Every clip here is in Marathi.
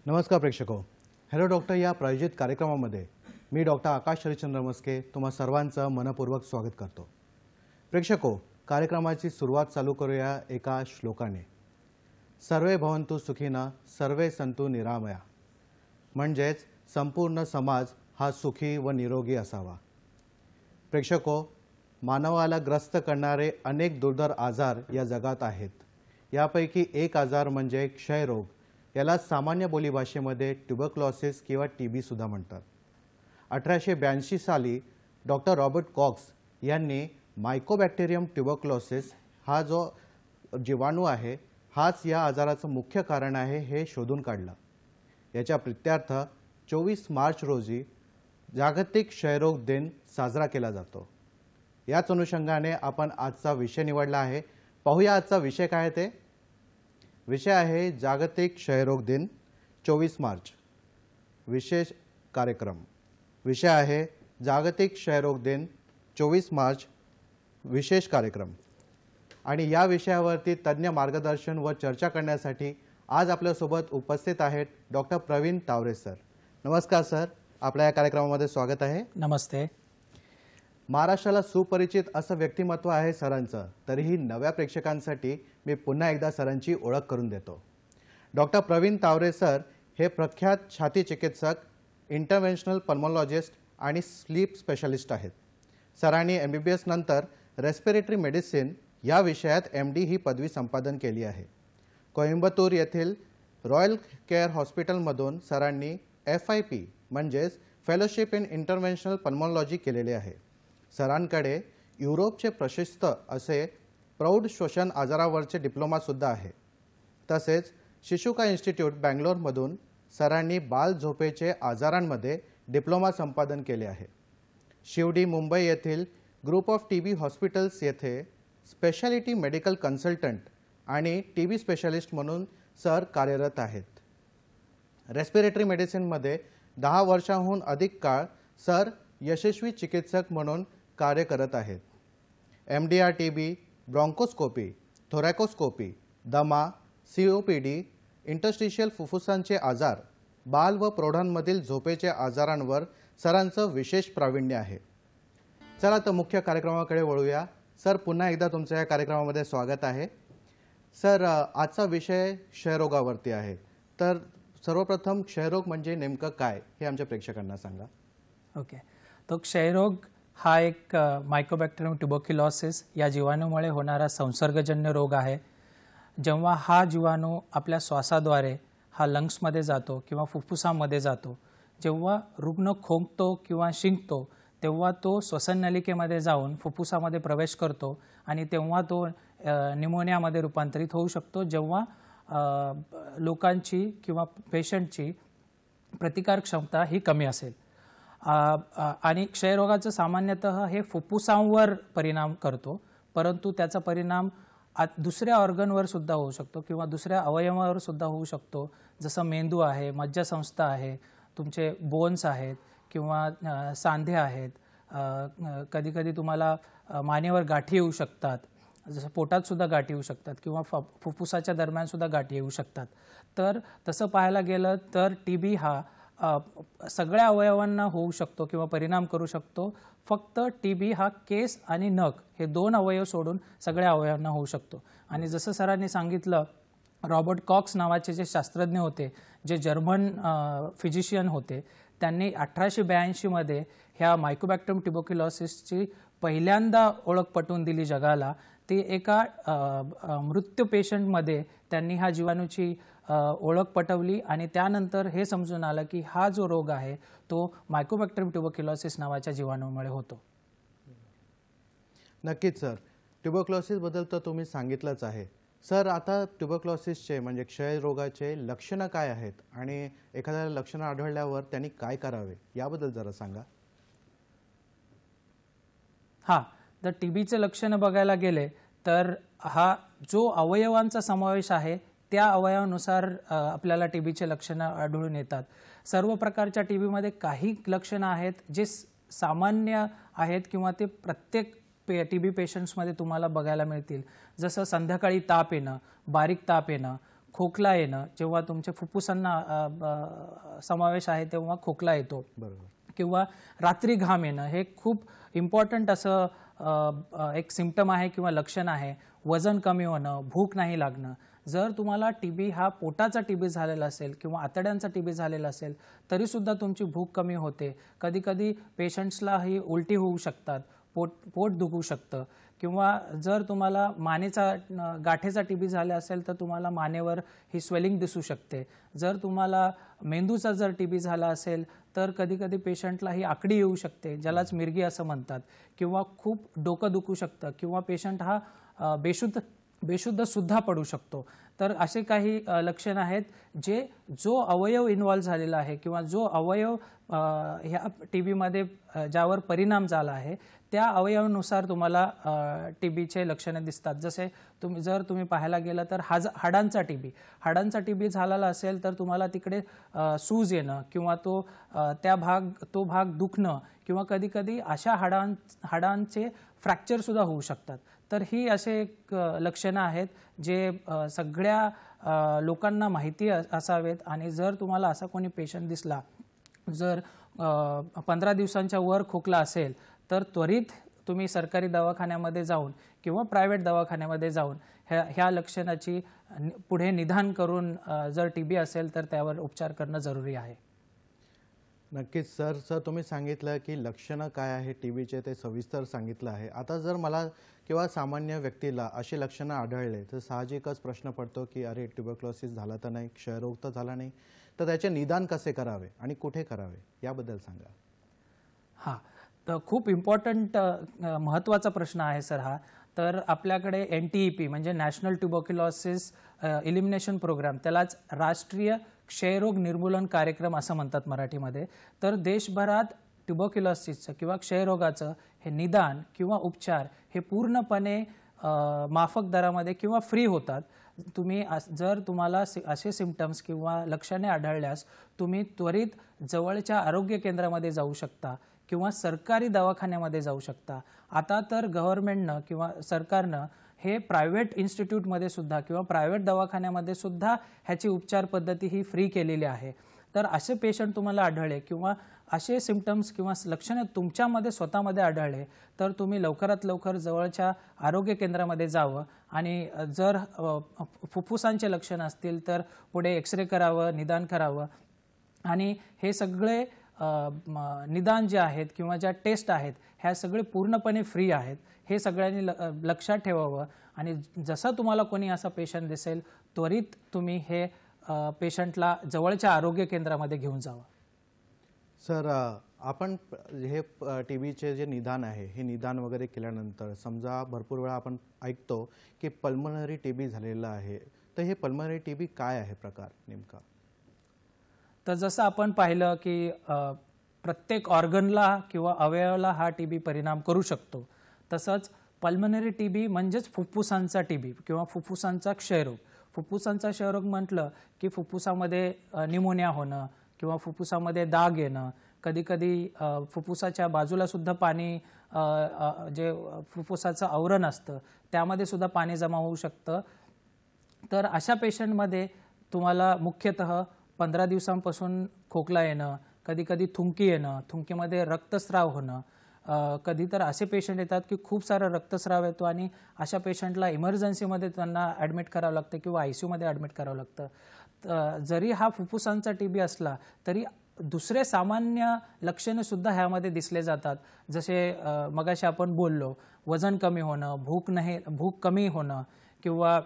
नमस्कार प्रेक्षको, हॅलो डॉक्टर या प्रायोजित कार्यक्रमामध्ये मी डॉक्टर आकाश हरिचंद्र मस्के तुम्हा सर्वांचं मनपूर्वक स्वागत करतो। प्रेक्षको, कार्यक्रमाची सुरुवात चालू करूया एका श्लोकाने। सर्वे भवन्तु सुखिनः सर्वे सन्तु निरामया, म्हणजेच संपूर्ण समाज हा सुखी व निरोगी असावा। प्रेक्षको, मानवाला ग्रस्त करणारे अनेक दुर्धर आजार या जगात आहेत। यापैकी एक आजार म्हणजे क्षयरोग, याला सामान्य बोलीभाषेमध्ये ट्युबरक्लोसिस किंवा टीबी सुद्धा म्हणतात। 1882 साली डॉक्टर रॉबर्ट कॉक्स यांनी मायकोबॅक्टेरियम ट्युबरक्लोसिस हा जो जीवाणू आहे हाच या आजाराचं मुख्य कारण आहे हे शोधून काढलं। याच्या प्रित्यर्थ 24 मार्च रोजी जागतिक क्षयरोग दिन साजरा केला जातो। याच अनुषंगाने आपण आजचा विषय निवडला आहे। पाहूया आजचा विषय काय ते। विषय आहे जागतिक क्षयरोग दिन 24 मार्च। विशेष कार्यक्रम विषय आहे जागतिक क्षयरोग दिन 24 मार्च विशेष कार्यक्रम। आणि या विषयावरती तज्ञ मार्गदर्शन व चर्चा करण्यासाठी आज आपल्यासोबत उपस्थित आहेत डॉक्टर प्रवीण तावरे सर। नमस्कार सर, आपल्या या कार्यक्रमामध्ये स्वागत आहे। नमस्ते। महाराष्ट्राला सुपरिचित असं व्यक्तिमत्व आहे सरांचं, तरीही नव्या प्रेक्षकांसाठी मी पुन्हा एकदा सरांची ओळख करून देतो। डॉक्टर प्रवीण तावरे सर हे प्रख्यात छाती चिकित्सक, इंटरव्हेन्शनल पल्मोलॉजिस्ट आणि स्लीप स्पेशलिस्ट आहेत। सरांनी MBBS नंतर रेस्पिरेटरी मेडिसिन या विषयात MD ही पदवी संपादन केली आहे। कोइंबतूर येथील रॉयल केअर हॉस्पिटलमधून सरांनी FIP म्हणजेच फेलोशिप इन इंटरव्हेन्शनल पल्मोलॉजी केलेले आहे। सरांकडे युरोपचे प्रशस्त असे प्रौढ श्वसन आजारावरचे डिप्लोमा सुद्धा आहे। तसेच शिशुका इन्स्टिट्यूट बंगलोरमधून सरांनी बाल झोपेचे आजारांमध्ये डिप्लोमा संपादन केले आहे। शिवडी मुंबई येथील ग्रुप ऑफ TB हॉस्पिटल्स येथे स्पेशालिटी मेडिकल कन्सल्टंट आणि TB स्पेशलिस्ट म्हणून सर कार्यरत आहेत। रेस्पिरेटरी मेडिसिनमध्ये 10 वर्षांहून अधिक काळ सर यशस्वी चिकित्सक म्हणून कार्य करत आहेत। MDR TB, ब्रॉन्कोस्कोपी, थोरॅकोस्कोपी, दमा, COPD, इंटरस्टिशियल फुफ्फुसांचे आजार, बाल व प्रौढांमधील झोपेचे आजारांवर सरांचं विशेष प्रावीण्य आहे। चला तर मुख्य कार्यक्रमाकडे वळूया। सर, पुन्हा एकदा तुमच्या या कार्यक्रमामध्ये स्वागत आहे। सर, आजचा विषय क्षयरोगावरती आहे, तर सर्वप्रथम क्षयरोग म्हणजे नेमकं काय हे आमच्या प्रेक्षकांना सांगा। ओके, तो क्षयरोग हा एक मायकोबॅक्टेरियम ट्युबरक्युलोसिस या जीवाणूमुळे होणारा संसर्गजन्य रोग आहे। जेव्हा हा जीवाणू आपल्या श्वासाद्वारे हा लंग्समध्ये जातो किंवा फुफ्फुसामध्ये जातो, जेव्हा रुग्ण खोकतो किंवा शिंकतो तेव्हा तो श्वसननलिकेमध्ये जाऊन फुफ्फुसामध्ये प्रवेश करतो आणि तेव्हा तो न्यूमोनियामध्ये रूपांतरित होऊ शकतो, जेव्हा लोकांची किंवा पेशंटची प्रतिकार क्षमता ही कमी असेल। आणि क्षयरोगाचं सामान्यतः हे फुफ्फुसांवर परिणाम करतो, परंतु त्याचा परिणाम दुसऱ्या ऑर्गनवर सुद्धा होऊ शकतो किंवा दुसऱ्या अवयवावर सुद्धा होऊ शकतो, जसं मेंदू आहे, मज्जासंस्था आहे, तुमचे बोन्स आहेत किंवा सांधे आहेत। कधीकधी तुम्हाला मानेवर गाठी येऊ शकतात, जसं पोटात सुद्धा गाठी येऊ शकतात किंवा फुफ्फुसाच्या दरम्यान सुद्धा गाठी येऊ शकतात। तर तसं पाहायला गेलं तर TB हा सगळ्या अवयवांना होऊ शकतो किंवा परिणाम करू शकतो। फक्त TB हा केस आणि नख हे 2 अवयव सोडून सगळ्या अवयवांना होऊ शकतो। आणि जसं सरांनी सांगितलं, रॉबर्ट कॉक्स नावाचे जे शास्त्रज्ञ होते, जे जर्मन फिजिशियन होते, त्यांनी 1882 मध्ये ह्या मायकोबॅक्टेरियम ट्युबरक्युलोसिसची पहिल्यांदा ओळख पटवून दिली जगाला। ती एका मृत्यू पेशंटमध्ये त्यांनी ह्या जीवाणूची ओळख पटवली आणि त्यानंतर हे समजून आलं की हा जो रोग आहे तो मायकोबॅक्टेरियम ट्युबरक्युलोसिस नावाच्या जीवाणूमुळे होतो। नक्कीच सर, ट्युबरक्लोसिस बद्दल तर तुम्ही सांगितलंच आहे। सर, आता ट्युबरक्लोसिसचे म्हणजे क्षयरोगाचे लक्षणं काय आहेत आणि एखाद्याला लक्षणं आढळल्यावर त्यांनी काय करावे याबद्दल जरा सांगा। तर TBचे लक्षणं बघायला गेले तर हा जो अवयवांचा समावेश आहे त्या अवयवानुसार आपल्याला TBचे लक्षणं आढळून येतात। सर्व प्रकारच्या TBमध्ये काही लक्षणं आहेत जे सामान्य आहेत किंवा ते प्रत्येक TB पेशंट्समध्ये तुम्हाला बघायला मिळतील, जसं संध्याकाळी ताप येणं, बारीक ताप येणं, खोकला येणं, जेव्हा तुमच्या फुफ्फुसांना समावेश आहे तेव्हा खोकला येतो, बरोबर. किंवा रात्री घाम येणं, हे खूप इम्पॉर्टंट असं एक सिम्पटम आहे किंवा लक्षण आहे. वजन कमी होणं, भूक नाही लागणं. जर तुम्हाला टीबी हा पोटाचा टीबी झालेला असेल किंवा आतड्यांचा टीबी झालेला असेल तरीसुद्धा तुमची भूक कमी होते. कधीकधी पेशंट्सला ही उलटी होऊ शकतात, पोट दुखू शकतं, किंवा जर तुम्हाला गाठेचा टीबी झाला असेल तर तुम्हाला मानेवर ही स्वेलिंग दिसू शकते. जर तुम्हाला मेंदूचा जर टीबी झाला असेल तर कधीकधी पेशंटला ही आकडी येऊ शकते, ज्यालाच मिरगी असं म्हणतात, किंवा खूप डोकं दुखू शकतं, किंवा पेशंट हा बेशुद्ध सुद्धा पडू शकतो. तर असे काही लक्षण आहेत जो अवयव इन्व्हॉल्व झालेला आहे किंवा जो अवयव ह्या टीबीमध्ये ज्यावर परिणाम झाला आहे त्या अवयवानुसार तुम्हाला टीबीचे लक्षणं दिसतात. जसे जर तुम्ही पाहायला गेलं तर हाडांचा टीबी झालेला असेल तर तुम्हाला तिकडे सूज येणं किंवा तो भाग दुखणं, किंवा कधीकधी अशा हाडांचे फ्रॅक्चर सुद्धा होऊ शकतात. तर ही असे लक्षणं आहेत जे सगळ्या लोकांना माहिती असावेत. आणि जर तुम्हाला असा कोणी पेशंट दिसला, जर 15 दिवसांच्या वर खोकला असेल तर त्वरित तुम्ही सरकारी दवाखान्यामध्ये जाऊन किंवा प्रायव्हेट दवाखान्यामध्ये जाऊन ह्या लक्षणाची पुढे निदान करून जर टीबी असेल तर त्यावर उपचार करणं जरुरी आहे. नक्कीच सर तुम्ही सांगितलं की लक्षणं काय आहे टीबीचे ते सविस्तर सांगितलं आहे. आता जर मला किंवा सामान्य व्यक्तीला अशी लक्षणं आढळले तर साहजिकच प्रश्न पडतो की अरे ट्युबरक्लोसिस झाला तर नाही, क्षयरोग तर झाला नाही, तर त्याचे निदान कसे करावे आणि कुठे करावे याबद्दल सांगा. हां, तर खूप इम्पॉर्टंट महत्त्वाचा प्रश्न आहे सर हा. तर आपल्याकडे NTEP म्हणजे नॅशनल ट्युबरक्युलोसिस इलिमिनेशन प्रोग्राम, त्यालाच राष्ट्रीय क्षयरोग निर्मूलन कार्यक्रम असं म्हणतात मराठीमध्ये. तर देशभरात ट्युबरक्युलोसिसचं किंवा क्षयरोगाचं हे निदान किंवा उपचार हे पूर्णपणे माफक दरामध्ये किंवा फ्री होतात. जर तुम्हाला असे सिम्पटम्स किंवा लक्षणे आढळल्यास तुम्ही त्वरित जवळच्या आरोग्य केंद्रामध्ये जाऊ शकता किंवा सरकारी दवाखान्यामध्ये जाऊ शकता. आता तर गव्हर्नमेंटनं किंवा सरकारनं हे प्रायव्हेट इन्स्टिट्यूटमध्ये सुद्धा किंवा प्रायव्हेट दवाखान्यामध्ये सुद्धा ह्याची उपचार पद्धती ही फ्री केलेली आहे. तर असे पेशंट तुम्हाला आढळले किंवा असे सिम्पटम्स किंवा लक्षणे तुमच्यामध्ये स्वतःमध्ये आढळले तर तुम्ही लवकरात लवकर जवळच्या आरोग्य केंद्रामध्ये जावं. आणि जर फुफ्फुसांचे लक्षण असतील तर पुढे एक्सरे करावं, निदान करावं. आणि हे सगळे निदान जे आहेत किंवा ज्या टेस्ट आहेत ह्या सगळे पूर्णपणे फ्री आहेत. हे सगळ्यांनी लक्षात ठेवावं. आणि जसा तुम्हाला कोणी असा पेशंट दिसेल त्वरित तुम्ही हे पेशंटला जवळच्या आरोग्य केंद्रामध्ये घेऊन जावं. सर आपण हे टीबीचे जे निदान आहे हे निदान वगैरे केल्यानंतर समजा भरपूर वेळा आपण ऐकतो की पल्मनरी टीबी झालेला आहे, तर हे पल्मनरी टीबी काय आहे प्रकार नेमका? तर जसं आपण पाहिलं की प्रत्येक ऑर्गनला किंवा अवयवाला हा टीबी परिणाम करू शकतो, तसंच पल्मनरी टीबी म्हणजेच फुफ्फुसांचा टीबी किंवा फुफ्फुसांचा क्षयरोग. फुफ्फुसांचा क्षयरोग म्हटलं की फुफ्फुसामध्ये निमोनिया होणं किंवा फुफ्फुसामध्ये दाग येणं, कधीकधी फुफ्फुसाच्या बाजूला सुद्धा पाणी, जे फुफ्फुसाचं आवरण असतं त्यामध्ये सुद्धा पाणी जमा होऊ शकतं. तर अशा पेशंटमध्ये तुम्हाला मुख्यतः 15 दिवसांपासून खोकला येणं, कधीकधी थुंकी येणं, थुंकीमध्ये रक्तस्राव होणं, कधी तर असे पेशंट येतात की खूप सारा रक्तस्राव येतो आणि अशा पेशंटला इमर्जन्सीमध्ये त्यांना ॲडमिट करावं लागतं किंवा ICUमध्ये ॲडमिट करावं लागतं. जरी हा फुफ्फुसांचा टीबी असला तरी दुसरे सामान्य लक्षणे सुद्धा ह्यामध्ये दिसले जातात. जसे मगाशी आपण बोललो, वजन कमी होणं, भूक कमी होणं, किंवा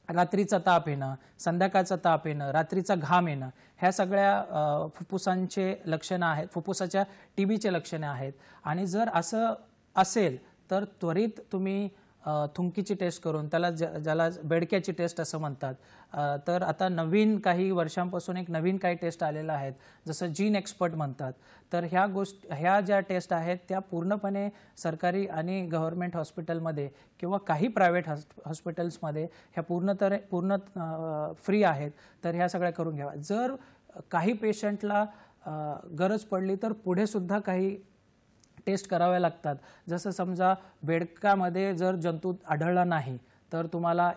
रात्रीचा ताप येणं, संध्याकाळचा ताप येणं, रात्रीचा घाम येणं, ह्या सगळ्या फुफ्फुसांचे लक्षणं आहेत, फुफ्फुसाच्या टीबीचे लक्षणे आहेत. आणि जर असं असेल तर त्वरित तुम्ही थुंकीची टेस्ट करून, ज्याला बेडक्याची टेस्ट असं म्हणतात. तर आता काही वर्षांपासून एक नवीन काही टेस्ट आलेल्या आहेत, जसं जीन एक्सपर्ट म्हणतात. तर ह्या ज्या टेस्ट आहेत त्या पूर्णपणे सरकारी आणि गव्हर्नमेंट हॉस्पिटलमध्ये किंवा काही प्रायव्हेट हॉस्पिटल्समध्ये ह्या पूर्ण फ्री आहेत. तर ह्या सगळ्या करून घ्याव्या. जर काही पेशंटला गरज पडली तर पुढे सुद्धा काही टेस्ट कराव्या लागतात. जसं समजा बेडकामध्ये जर जंतू आढळला नाही तर तुम्हाला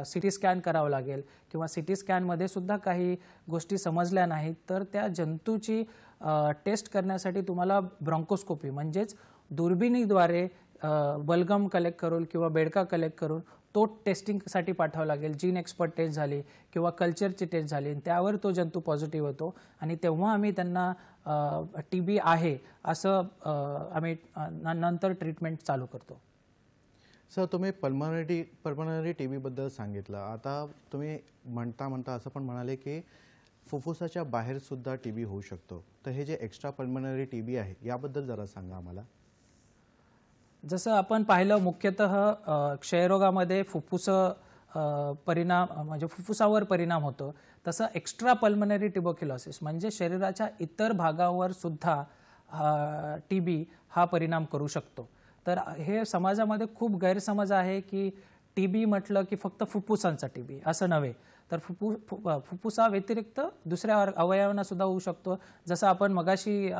CT स्कॅन करावं लागेल किंवा CT स्कॅनमध्ये सुद्धा काही गोष्टी समजल्या नाहीत तर त्या जंतूची टेस्ट करण्यासाठी तुम्हाला ब्रॉन्कोस्कोपी म्हणजेच दुर्बिणीद्वारे बलगम कलेक्ट करून किंवा बेडका कलेक्ट करून तो टेस्टिंगसाठी पाठवावा लागेल. जीन एक्सपर्ट टेस्ट झाली किंवा कल्चरची टेस्ट झाली त्यावर तो जंतू पॉझिटिव्ह होतो आणि तेव्हा आम्ही त्यांना TB आहे असं आम्ही नंतर ट्रीटमेंट चालू करतो. सर, तुम्ही पल्मनरी TB बद्दल सांगितलं. आता तुम्ही म्हणता असं पण म्हणाले की फुफ्फुसाच्या बाहेर सुद्धा TB होऊ शकतो. तर हे जे एक्स्ट्रा पल्मनरी TB आहे याबद्दल जरा सांगा आम्हाला. जसं आपण पाहिलं मुख्यतः क्षयरोगामध्ये परिणाम म्हणजे फुफ्फुसावर परिणाम होतो. तसं एक्स्ट्रा पल्मनरी ट्युबरक्युलोसिस म्हणजे शरीराच्या इतर भागावर सुद्धा TB हा परिणाम करू शकतो. तर हे समाजामध्ये खूप गैरसमज आहे की TB म्हटलं की फक्त फुफ्फुसांचा TB असं नव्हे तर फुफ्फुसा व्यतिरिक्त दुसऱ्या अवयवांना सुद्धा होऊ शकतो. जसं आपण मगाशी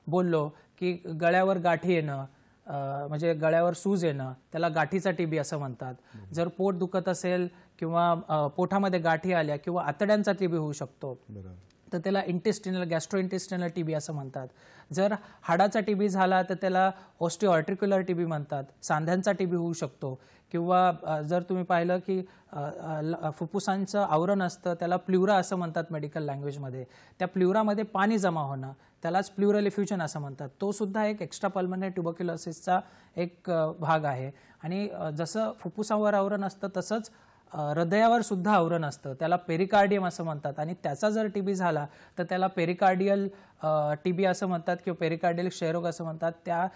बोललो की गळ्यावर गाठी येणं म्हणजे गळ्यावर सूज येणं त्याला गाठीचा TB असं म्हणतात. जर पोट दुखत असेल किंवा पोटामध्ये गाठी आल्या किंवा आतड्यांचा TB होऊ शकतो तर त्याला गॅस्ट्रोइंटेस्टिनल TB असं म्हणतात. जर हाडाचा TB झाला तर त्याला ऑस्टिओआर्टिक्युलर TB म्हणतात. सांध्यांचा TB होऊ शकतो किंवा जर तुम्ही पाहिलं की फुफ्फुसांचं आवरण असतं त्याला प्ल्युरा असं म्हणतात मेडिकल लँग्वेजमध्ये. त्या प्ल्युरामध्ये पाणी जमा होणं त्यालाच प्ल्युरल इफ्युजन असं म्हणतात. तो सुद्धा एक एक्स्ट्रा पल्मनरी ट्युबरक्युलोसिसचा एक भाग आहे. आणि जसं फुफ्फुसावर आवरण असतं तसंच हृदयावर सुद्धा आवरण असतं त्याला पेरिकार्डियम असं म्हणतात. आणि त्याचा जर TB झाला तर त्याला पेरिकार्डियल TB असं म्हणतात किंवा पेरिकार्डियल क्षयरोग असं म्हणतात. त्या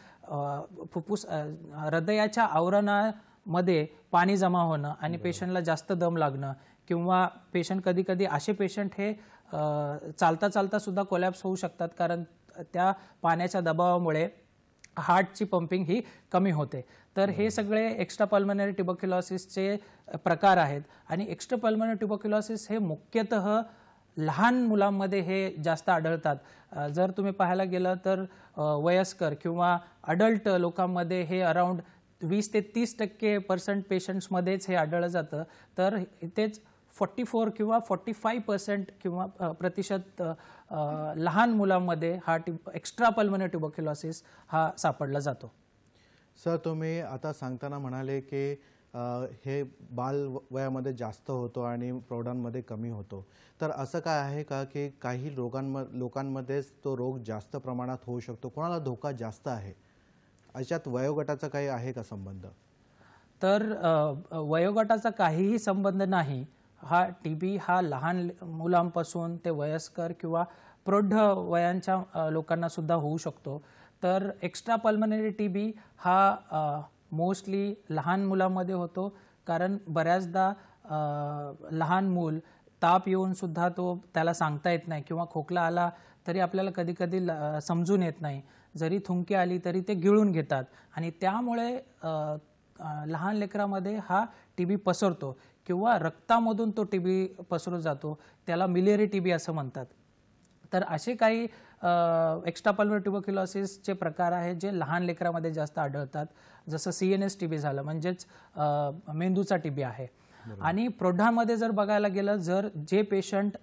हृदयाच्या आवरणामध्ये पाणी जमा होणं आणि पेशंटला जास्त दम लागणं किंवा पेशंट कधी असे पेशंट हे चालता सुद्धा कोलॅप्स होऊ शकतात कारण त्या पाण्याच्या दबावामुळे हार्टची पंपिंग ही कमी होते. तर हे सगळे एक्स्ट्रा पल्मनरी ट्युबरक्युलोसिसचे प्रकार आहेत. आणि एक्स्ट्रा पल्मनरी ट्युबरक्युलोसिस हे मुख्यतः लहान मुलांमध्ये हे जास्त आढळतात. जर तुम्ही पाहायला गेलं तर वयस्कर किंवा अडल्ट लोकांमध्ये हे अराउंड 20 ते 30% पेशंट्समध्येच हे आढळलं जातं. तर इथेच 44 किंवा 45% किंवा प्रतिशत लहान मुलांमध्ये हा एक्स्ट्रा पल्मनरी ट्युबरक्युलोसिस हा सापडला जातो. सर, तुम्ही आता सांगताना म्हणाले की हे बाल वयामध्ये जास्त होतो आणि प्रौढांमध्ये कमी होतो. तर असं काय आहे का की काही लोकांमध्येच तो रोग जास्त प्रमाणात होऊ शकतो, कोणाला धोका जास्त आहे, अशात वयोगटाचा काही आहे का संबंध? तर वयोगटाचा काहीही संबंध नाही. हा TB हा लहान मुलांपासून ते वयस्कर किंवा प्रौढ वयांच्या लोकांना सुद्धा होऊ शकतो. तर एक्स्ट्रा पल्मनरी TB हा मोस्टली लहान मुलांमध्ये होतो कारण बऱ्याचदा लहान मूल ताप येऊन सुद्धा त्याला सांगता येत नाही किंवा खोकला आला तरी आपल्याला कधी समजून येत नाही. जरी थुंकी आली तरी ते गिळून घेतात आणि त्यामुळे लहान लेकरामध्ये हा TB पसरतो किंवा रक्तामधून तो TB पसरू जातो. त्याला मिलिअरी TB असं म्हणतात. तर असे काही एक्स्ट्रा पल्मनरी ट्युबरक्युलोसिसचे प्रकार आहेत जे लहान लेकरामध्ये जास्त आढळतात. जसं CNS TB झालं म्हणजेच मेंदूचा TB आहे. आणि प्रौढांमध्ये जर बघायला गेलं जे पेशंट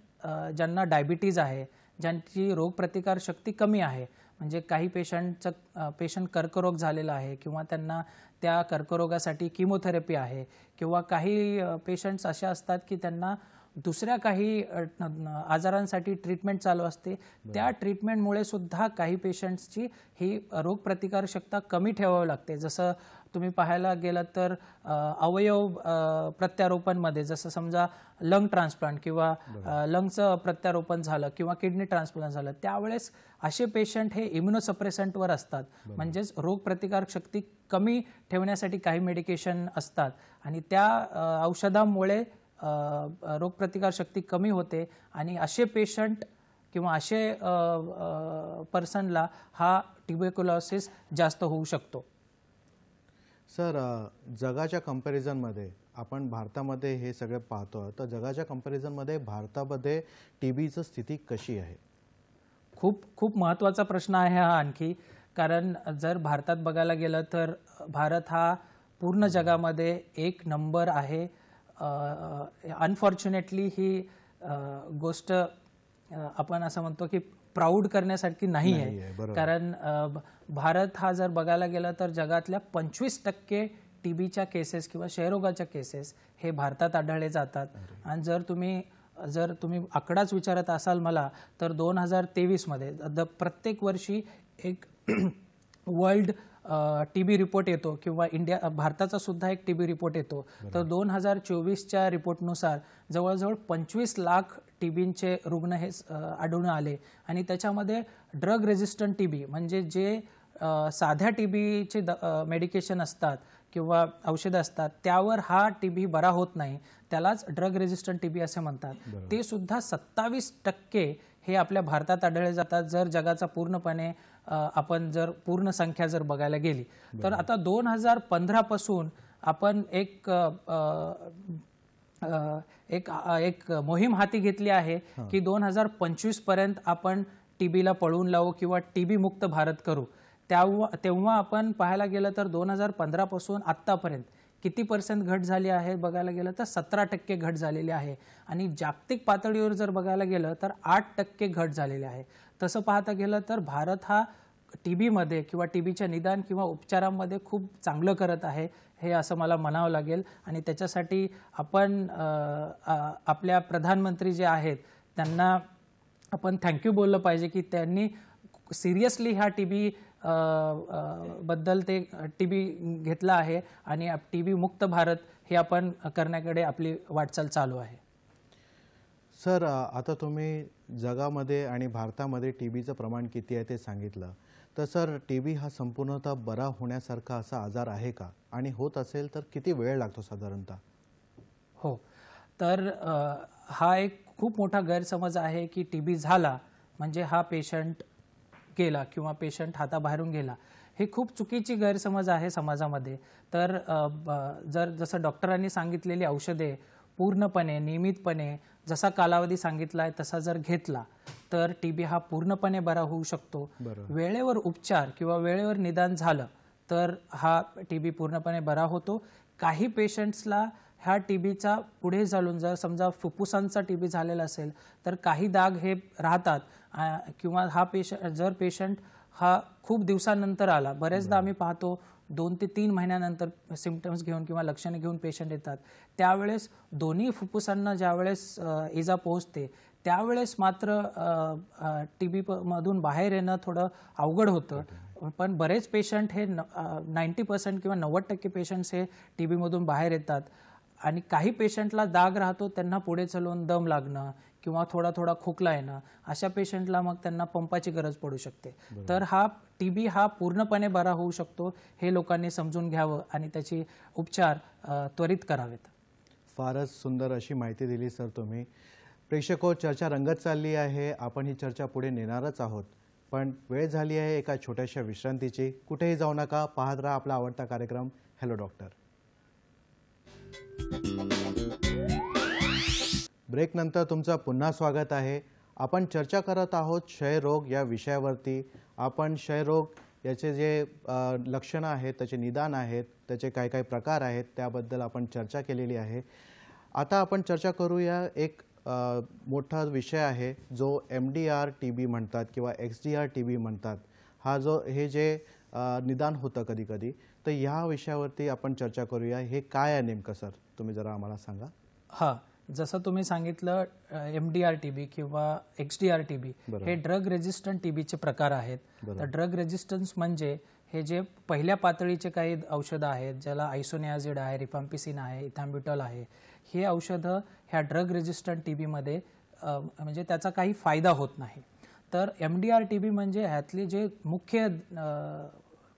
ज्यांना डायबिटीज आहे, ज्यांची रोगप्रतिकार शक्ती कमी आहे, म्हणजे काही पेशंट कर्करोग झालेला आहे किंवा त्यांना त्या कर्करोगासाठी किमोथेरपी आहे किंवा काही पेशंट्स असे असतात की त्यांना दुसऱ्या काही आजारांसाठी ट्रीटमेंट चालू असते. त्या ट्रीटमेंटमुळे सुद्धा काही पेशंट्सची ही रोगप्रतिकार शक्ती कमी ठेवावी लागते. जसं तुम्ही पाहायला गेलं तर अवयव प्रत्यारोपणमध्ये जसं समजा लंग ट्रान्सप्लांट किंवा लंगचं प्रत्यारोपण झालं किंवा किडनी ट्रान्सप्लांट झालं त्यावेळेस असे पेशंट हे इम्युनोसप्रेसंटवर असतात. म्हणजेच रोगप्रतिकार शक्ती कमी ठेवण्यासाठी काही मेडिकेशन असतात आणि त्या औषधांमुळे रोगप्रतिकार शक्ती कमी होते आणि असे पेशंट किंवा असे पर्सनला हा ट्युबरक्युलोसिस जास्त होऊ शकतो. सर, जगाच्या कंपॅरिझनमध्ये आपण भारतामध्ये हे सगळे पाहतो तर जगाच्या कंपॅरिझनमध्ये भारतामध्ये TBची स्थिती कशी आहे? खूप महत्त्वाचा प्रश्न आहे हा आणखी. कारण जर भारतात बघायला गेलं तर भारत हा पूर्ण जगामध्ये एक नंबर आहे. अनफॉर्च्युनेटली ही गोष्ट आपण असं म्हणतो की प्राऊड करण्यासारखी नाही आहे, कारण भारत हा जर बघायला गेला तर जगातल्या 25% टीबीच्या केसेस किंवा क्षयरोगाच्या केसेस हे भारतात आढळले जातात. आणि जर तुम्ही आकडाच विचारत असाल मला, तर 2023 मध्ये प्रत्येक वर्षी एक वर्ल्ड टीबी रिपोर्ट येतो किंवा भारताचा सुद्धा एक टीबी रिपोर्ट येतो. तर 2024च्या रिपोर्टनुसार जवळजवळ 25 लाख टीबीचे रुग्ण हे आढळून आले. आणि त्याच्यामध्ये ड्रग रेझिस्टंट टीबी म्हणजे जे साध्या टीबीचे मेडिकेशन असतात किंवा औषधं असतात त्यावर हा टीबी बरा होत नाही, त्यालाच ड्रग रेझिस्टंट टीबी असे म्हणतात. ते सुद्धा 27% हे आपल्या भारतात आढळले जातात. जर जगाचा पूर्णपणे आपण जर पूर्ण संख्या जर बघायला गेली तर आता 2015 पासून आपण एक मोहीम हाती घेतली आहे की 2025 पर्यंत आपण टीबीला पळवून लावू किंवा टीबी मुक्त भारत करू. तेव्हा आपण पाहायला गेलं तर 2015 पासून आतापर्यंत किती % घट झाली आहे बघायला गेलं तर 17% घट झालेली आहे. आणि जागतिक पातळीवर जर बघायला गेलं तर 8% घट झालेली आहे. तसं पाहता गेलं तर भारत हा टीबीमध्ये किंवा टीबीच्या निदान किंवा उपचारांमध्ये खूप चांगलं करत आहे, हे असं मला म्हणावं लागेल. आणि त्याच्यासाठी आपण आपल्या प्रधानमंत्री जे आहेत त्यांना आपण थँक्यू बोललं पाहिजे की त्यांनी सिरियसली ह्या टीबी बद्दल ते टीबी घेतला आहे आणि टीबी मुक्त भारत हे आपण करण्याकडे आपली वाटचाल चालू आहे. सर, आता तुम्ही जगामध्ये आणि भारतामध्ये टीबीचं प्रमाण किती आहे ते सांगितलं. तर सर, टीबी हा संपूर्णतः बरा होण्यासारखा असा आजार आहे का, आणि होत असेल तर किती वेळ लागतो साधारणतः? हो, तर हा एक खूप मोठा गैरसमज आहे की टीबी झाला म्हणजे हा पेशंट गेला किंवा पेशंट हाताबाहेरून गेला. हे खूप चुकीची गैरसमज आहे समाजामध्ये. तर जसं डॉक्टरांनी सांगितलेली औषधे पूर्णपणे नियमितपणे जसा कालावधी सांगितला आहे तसा जर घेतला तर टीबी हा पूर्णपणे बरा होऊ शकतो. वेळेवर उपचार किंवा वेळेवर निदान झालं तर हा टीबी पूर्णपणे बरा होतो. काही पेशंट्सला ह्या टीबीचा पुढे चालून जर समजा फुफ्फुसांचा टीबी झालेला असेल तर काही दाग हे राहतात किंवा जर पेशंट हा खूप दिवसानंतर आला, बरेचदा आम्ही पाहतो 2 ते 3 महिन्यानंतर सिम्पटम्स घेऊन किंवा लक्षणे घेऊन पेशंट येतात, त्यावेळेस दोन्ही फुफ्फुसांना ज्यावेळेस इजा पोहोचते त्यावेळेस मात्र टीबी मधून बाहेर येणं थोडं अवघड होतं. पण बरेच पेशंट हे 90% किंवा 90% पेशंट्स हे टीबीमधून बाहेर येतात. आणि काही पेशंटला दाग राहतो, त्यांना पुढे चालून दम लागणं किंवा थोडा थोडा खोकला येणं, अशा पेशंटला मग त्यांना पंपाची गरज पडू शकते. तर हा टीबी हा पूर्णपणे बरा होऊ शकतो, हे लोकांनी समजून घ्यावं आणि त्याची उपचार त्वरित करावेत. फारच सुंदर अशी माहिती दिली सर तुम्ही. प्रेक्षको, चर्चा रंगत चालली आहे, आपण ही चर्चा पुढे नेणारच आहोत. पण वेळ झाली आहे एका छोट्याशा विश्रांतीची. कुठेही जाऊ नका, पाहत राहा आपला आवडता कार्यक्रम हॅलो डॉक्टर. ब्रेक नंतर तुमचं पुन्हा स्वागत आहे. आपण चर्चा करत आहोत क्षयरोग या विषयावरती. आपण क्षयरोग याचे जे लक्षणं आहेत, त्याचे निदान आहेत, त्याचे काय काय प्रकार आहेत त्याबद्दल आपण चर्चा केलेली आहे. आता आपण चर्चा करूया एक मोठा विषय आहे जो MDR TB म्हणतात किंवा XDR TB म्हणतात. हा हे जे निदान होतं कधी कधी, तर ह्या विषयावरती आपण चर्चा करूया. हे काय आहे नेमकं सर, तुम्ही जरा आम्हाला सांगा. हां, जसं तुम्ही सांगितलं MDR TB किंवा XDR TB हे ड्रग रेझिस्टंट टीबीचे प्रकार आहेत. तर ड्रग रेझिस्टन्स म्हणजे हे जे पहिल्या पातळीचे काही औषधं आहेत, ज्याला आयसोनियाझिड आहे, रिफाम्पिसिन आहे, इथॅम्ब्युटॉल आहे, हे औषधं ह्या ड्रग रेझिस्टंट टीबीमध्ये म्हणजे त्याचा काही फायदा होत नाही. तर MDR TB म्हणजे ह्यातले जे मुख्य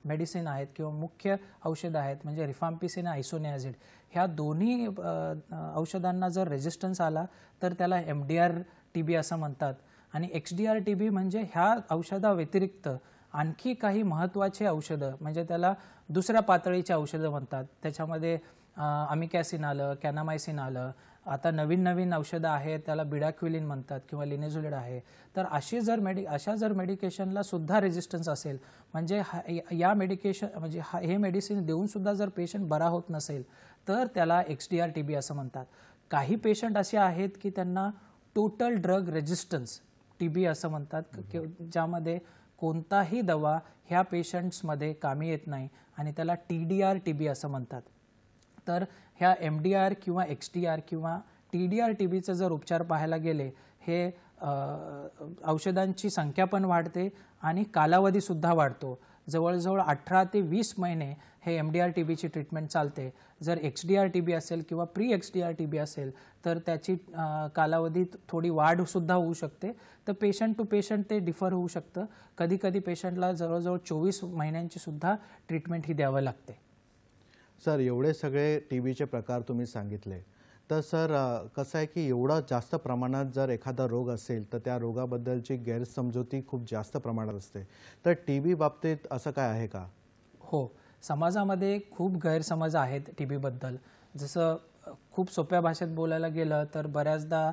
मेडिसिन आहेत किंवा मुख्य औषधं आहेत म्हणजे रिफाम्पिसिन आणि आयसोनियाझिड, ह्या दोन्ही औषधांना जर रेझिस्टन्स आला तर त्याला MDR TB असं म्हणतात. आणि XDR TB म्हणजे ह्या औषधाव्यतिरिक्त आणखी काही महत्त्वाचे औषधं म्हणजे त्याला दुसऱ्या पातळीचे औषधं म्हणतात. त्याच्यामध्ये अमिकॅसिन आलं, कॅनामायसिन आलं, आता नवीन नवीन औषधं आहेत, त्याला बिडाक्विलिन म्हणतात किंवा लिनेझोलिड आहे. तर अशा जर मेडिकेशनला सुद्धा रेजिस्टन्स असेल, म्हणजे या मेडिकेशन म्हणजे हे मेडिसिन देऊन सुद्धा जर पेशंट बरा होत नसेल, तर त्याला XDR TB असं म्हणतात. काही पेशंट असे आहेत की त्यांना टोटल ड्रग रेजिस्टन्स TB असं म्हणतात, ज्यामध्ये कोणताही दवा ह्या पेशंट्समध्ये कामी येत नाही आणि त्याला TDR TB असं म्हणतात. तर ह्या MDR किंवा XDR किंवा TDR TBचे जर उपचार पाहायला गेले, हे औषधांची संख्या पण वाढते आणि कालावधीसुद्धा वाढतो. जवळजवळ 18 ते 20 महिने हे MDR TBची ट्रीटमेंट चालते. जर XDR TB असेल किंवा प्री XDR TB असेल तर त्याची कालावधीत थोडी वाढसुद्धा होऊ शकते. तर पेशंट टू पेशंट ते डिफर होऊ शकतं. कधीकधी पेशंटला जवळजवळ 24 महिन्यांची सुद्धा ट्रीटमेंट ही द्यावी लागते. सर, एवढे सगळे TBचे प्रकार तुम्ही सांगितले, तर सर कसं आहे की एवढा जास्त प्रमाणात जर एखादा रोग असेल तर त्या रोगाबद्दलची गैरसमजुती खूप जास्त प्रमाणात असते. तर TB बाबतीत असं काय आहे का? हो, समाजामध्ये खूप गैरसमज आहेत TBबद्दल. जसं खूप सोप्या भाषेत बोलायला गेलं तर बऱ्याचदा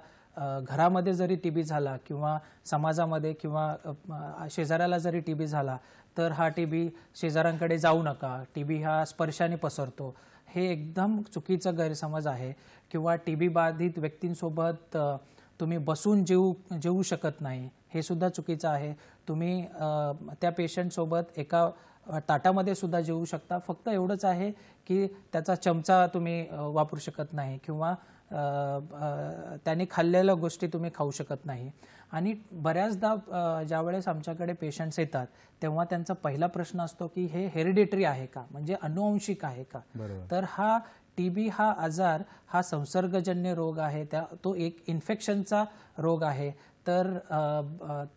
घरामध्ये जरी TB झाला किंवा समाजामध्ये किंवा शेजाऱ्याला जरी TB झाला तर हा TB शेजाऱ्यांकडे जाऊ नका, TB हा स्पर्शाने पसरतो, हे एकदम चुकीचं गैरसमज आहे. किंवा TB बाधित व्यक्तींसोबत तुम्ही बसून जेवू शकत नाही, हे सुद्धा चुकीचं आहे. तुम्ही त्या पेशंटसोबत एका ताटामध्ये सुद्धा जेवू शकता. फक्त एवढंच आहे की त्याचा चमचा तुम्ही वापरू शकत नाही किंवा त्यांनी खाल्लेल्या गोष्टी तुम्ही खाऊ शकत नाही. आणि बऱ्याचदा ज्यावेळेस आमच्याकडे पेशंट्स येतात तेव्हा त्यांचा पहिला प्रश्न असतो की हे हेरिडिटरी आहे का, म्हणजे अनुवंशिक आहे का. तर हा TB हा आजार हा संसर्गजन्य रोग आहे, तो एक इन्फेक्शनचा रोग आहे. तर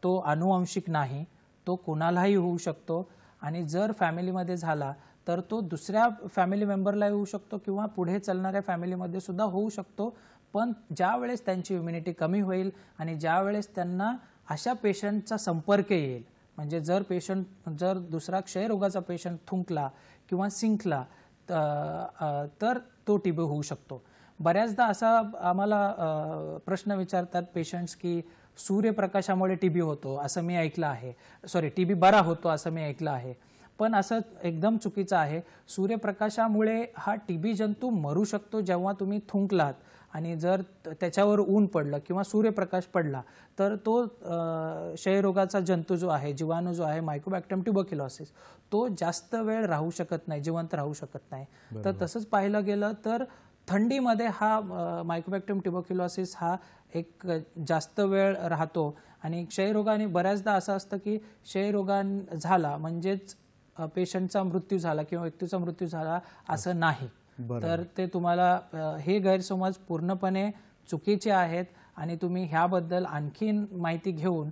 तो अनुवंशिक नाही, तो कोणालाही होऊ शकतो आणि जर फॅमिलीमध्ये झाला तर तो दुसऱ्या फॅमिली मेंबरला होऊ शकतो किंवा पुढे चालणाऱ्या फॅमिलीमध्ये सुद्धा होऊ शकतो. पण ज्यावेळेस त्यांची इम्युनिटी कमी होईल आणि ज्यावेळेस त्यांना अशा पेशंटचा संपर्क येईल, म्हणजे जर दुसरा क्षयरोगाचा पेशंट थुंकला किंवा शिंकला तर तो TB होऊ शकतो. बऱ्याचदा असा आम्हाला प्रश्न विचारतात पेशंट्स की सूर्यप्रकाशामुळे TB होतो असं मी ऐकलं आहे, TB बरा होतो असं मी ऐकलं आहे. पण असं एकदम चुकीचं आहे. सूर्यप्रकाशामुळे हा TB जंतू मरू शकतो जेव्हा तुम्ही थुंकलात आणि जर त्याच्यावर ऊन पडलं किंवा सूर्यप्रकाश पडला तर तो क्षयरोगाचा जंतू जो आहे, जीवाणू जो आहे, मायकोबॅक्टेरियम ट्युबरक्युलोसिस, तो जास्त वेळ राहू शकत नाही, जिवंत राहू शकत नाही. तर तसंच पाहिलं गेलं तर थंडीमध्ये हा मायकोबॅक्टेरियम ट्युबरक्युलोसिस हा एक जास्त वेळ राहतो. आणि क्षयरोगाने बऱ्याचदा असं असतं की क्षयरोगा झाला म्हणजेच पेशंटचा मृत्यू झाला किंवा व्यक्तीचा मृत्यू झाला असं नाही. तर ते तुम्हाला हे गैरसमज पूर्णपणे चुकीचे आहेत आणि तुम्ही ह्याबद्दल आणखीन माहिती घेऊन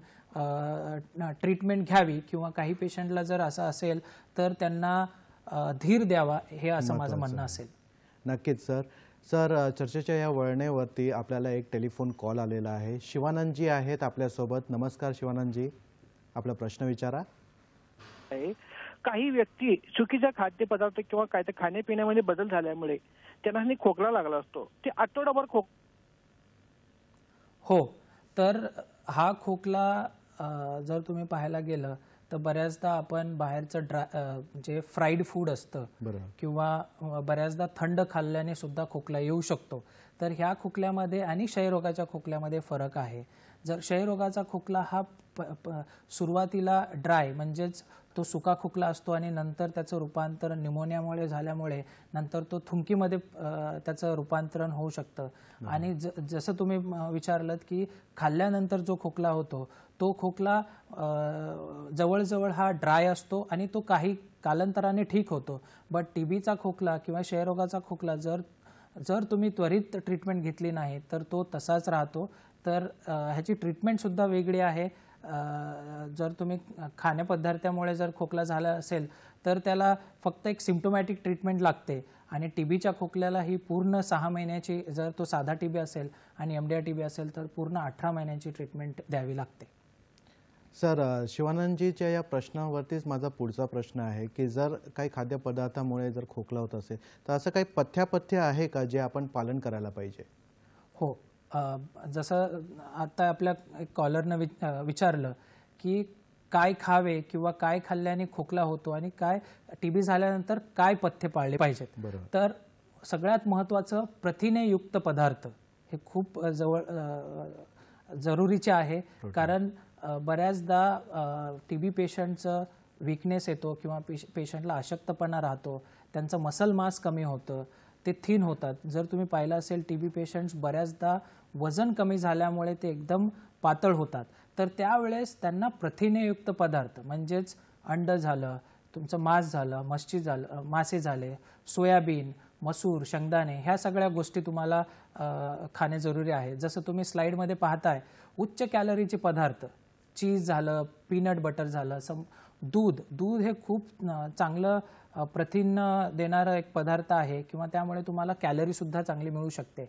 ट्रीटमेंट घ्यावी किंवा काही पेशंटला जर असं असेल तर त्यांना धीर द्यावा, हे असं माझं म्हणणं असेल. नक्कीच सर. सर, चर्चेच्या या वळणावरती आपल्याला एक टेलिफोन कॉल आलेला आहे. शिवानंदजी आहेत आपल्यासोबत. नमस्कार शिवानंदजी, आपला प्रश्न विचारा. काही व्यक्ती चुकीच्या खाद्यपदार्थ किंवा काय ते खाण्यापिण्यामध्ये बदल झाल्यामुळे त्यांना खोकला लागला असतो, ते आठवडाभर हो, तर हा खोकला जर तुम्ही पाहायला गेलं तर बऱ्याचदा आपण बाहेरचं जे फ्राईड फूड असतं किंवा बऱ्याचदा थंड खाल्ल्याने सुद्धा खोकला येऊ शकतो. तर ह्या खोकल्यामध्ये आणि क्षयरोगाच्या खोकल्यामध्ये फरक आहे. जर क्षयरोगाचा खोकला हा सुरुवातीला ड्राय म्हणजेच तो सुका खोकला असतो आणि नंतर त्याचं रूपांतरण न्यूमोनियामुळे झाल्यामुळे नंतर तो थुंकीमध्ये त्याचं रूपांतरण होऊ शकतं. आणि जसं तुम्ही विचारलत की खाल्ल्यानंतर जो खोकला होतो तो खोकला जवळजवळ हा ड्राय असतो आणि तो काही कालांतराने ठीक होतो. बट TBचा खोकला किंवा क्षयरोगाचा खोकला जर तुम्ही त्वरित ट्रीटमेंट घेतली नाही तर तो तसाच राहतो. तर ह्याची ट्रीटमेंटसुद्धा वेगळी आहे. जर तुम्ही खाण्यापदार्थामुळे जर खोकला झाला असेल तर त्याला फक्त एक सिम्प्टोमॅटिक ट्रीटमेंट लागते आणि TBच्या खोकल्याला ही पूर्ण 6 महिन्याची, जर तो साधा TB असेल आणि MDR TB असेल तर पूर्ण 18 महिन्यांची ट्रीटमेंट द्यावी लागते. सर, शिवानंदजीच्या या प्रश्नावरतीच माझा पुढचा प्रश्न आहे की जर काही खाद्यपदार्थामुळे जर खोकला होत असेल तर असं काही पथ्यापथ्य आहे का जे आपण पालन करायला पाहिजे? हो. जसं आता आपल्या एक कॉलरनं विचारलं की काय खावे किंवा काय खाल्ल्याने खोकला होतो आणि काय टीबी झाल्यानंतर काय पथ्य पाळले पाहिजेत. बरोबर. तर सगळ्यात महत्त्वाचं प्रथिनेयुक्त पदार्थ हे खूप जरुरीचे आहे. कारण बऱ्याचदा टीबी पेशंटचं वीकनेस येतो किंवा पेशंटला अशक्तपणा राहतो, त्यांचं मसल मास कमी होतं, ते थिन होतात. जर तुम्ही पाहिलं असेल टीबी पेशंट्स बऱ्याचदा वजन कमी झाल्यामुळे ते एकदम पातळ होतात. तर त्यावेळेस त्यांना प्रथिनेयुक्त पदार्थ म्हणजेच अंड झालं, तुमचं मांस झालं, मच्छी झालं, मासे झाले, सोयाबीन, मसूर, शेंगदाणे ह्या सगळ्या गोष्टी तुम्हाला खाणे जरुरी आहे. जसं तुम्ही स्लाइडमध्ये पाहताय उच्च कॅलरीचे पदार्थ, चीज झालं, पीनट बटर झालं, दूध हे खूप चांगलं प्रथिन देणारं एक पदार्थ आहे किंवा त्यामुळे तुम्हाला कॅलरीसुद्धा चांगली मिळू शकते.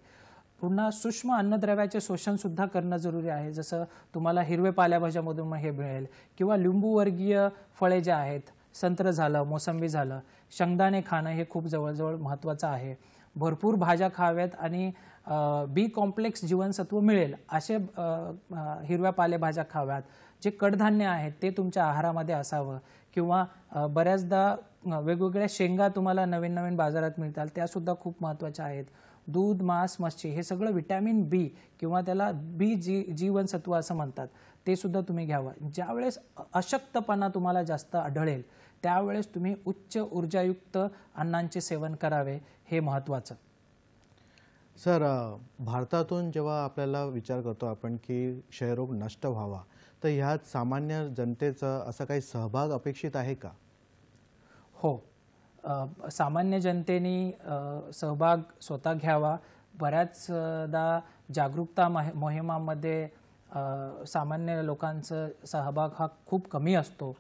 पुन्हा सूक्ष्म अन्नद्रव्याचे शोषणसुद्धा करणं जरुरी आहे. जसं तुम्हाला हिरवे पालेभाज्यामधून हे मिळेल किंवा लिंबूवर्गीय फळे जे आहेत, संत्र झालं, मोसंबी झालं, शेंगदाणे खाणं हे खूप जवळजवळ महत्त्वाचं आहे. भरपूर भाज्या खाव्यात आणि बी कॉम्प्लेक्स जीवनसत्व मिळेल असे हिरव्या पालेभाज्या खाव्यात. जे कडधान्य आहेत ते तुमच्या आहारामध्ये असावं किंवा बऱ्याचदा वेगवेगळ्या शेंगा तुम्हाला नवीन नवीन बाजारात मिळतात, त्यासुद्धा खूप महत्त्वाच्या आहेत. दूध, मांस, मच्छी हे सगळं विटॅमिन बी किंवा त्याला जीवनसत्व असं म्हणतात, ते सुद्धा तुम्ही घ्यावं. ज्यावेळेस अशक्तपणा तुम्हाला जास्त आढळेल त्यावेळेस तुम्ही उच्च ऊर्जायुक्त अन्नांचे सेवन करावे, हे महत्त्वाचं. सर, भारतातून जेव्हा आपल्याला विचार करतो आपण की क्षयरोग नष्ट व्हावा, तर ह्यात सामान्य जनतेचा असा काही सहभाग अपेक्षित आहे का? हो. सामान्य जनतेने सहभाग स्वतः घ्यावा. बऱ्याचदा जागरूकता मोहिमामध्ये सामान्य लोकांचा सहभाग हा खूप कमी असतो.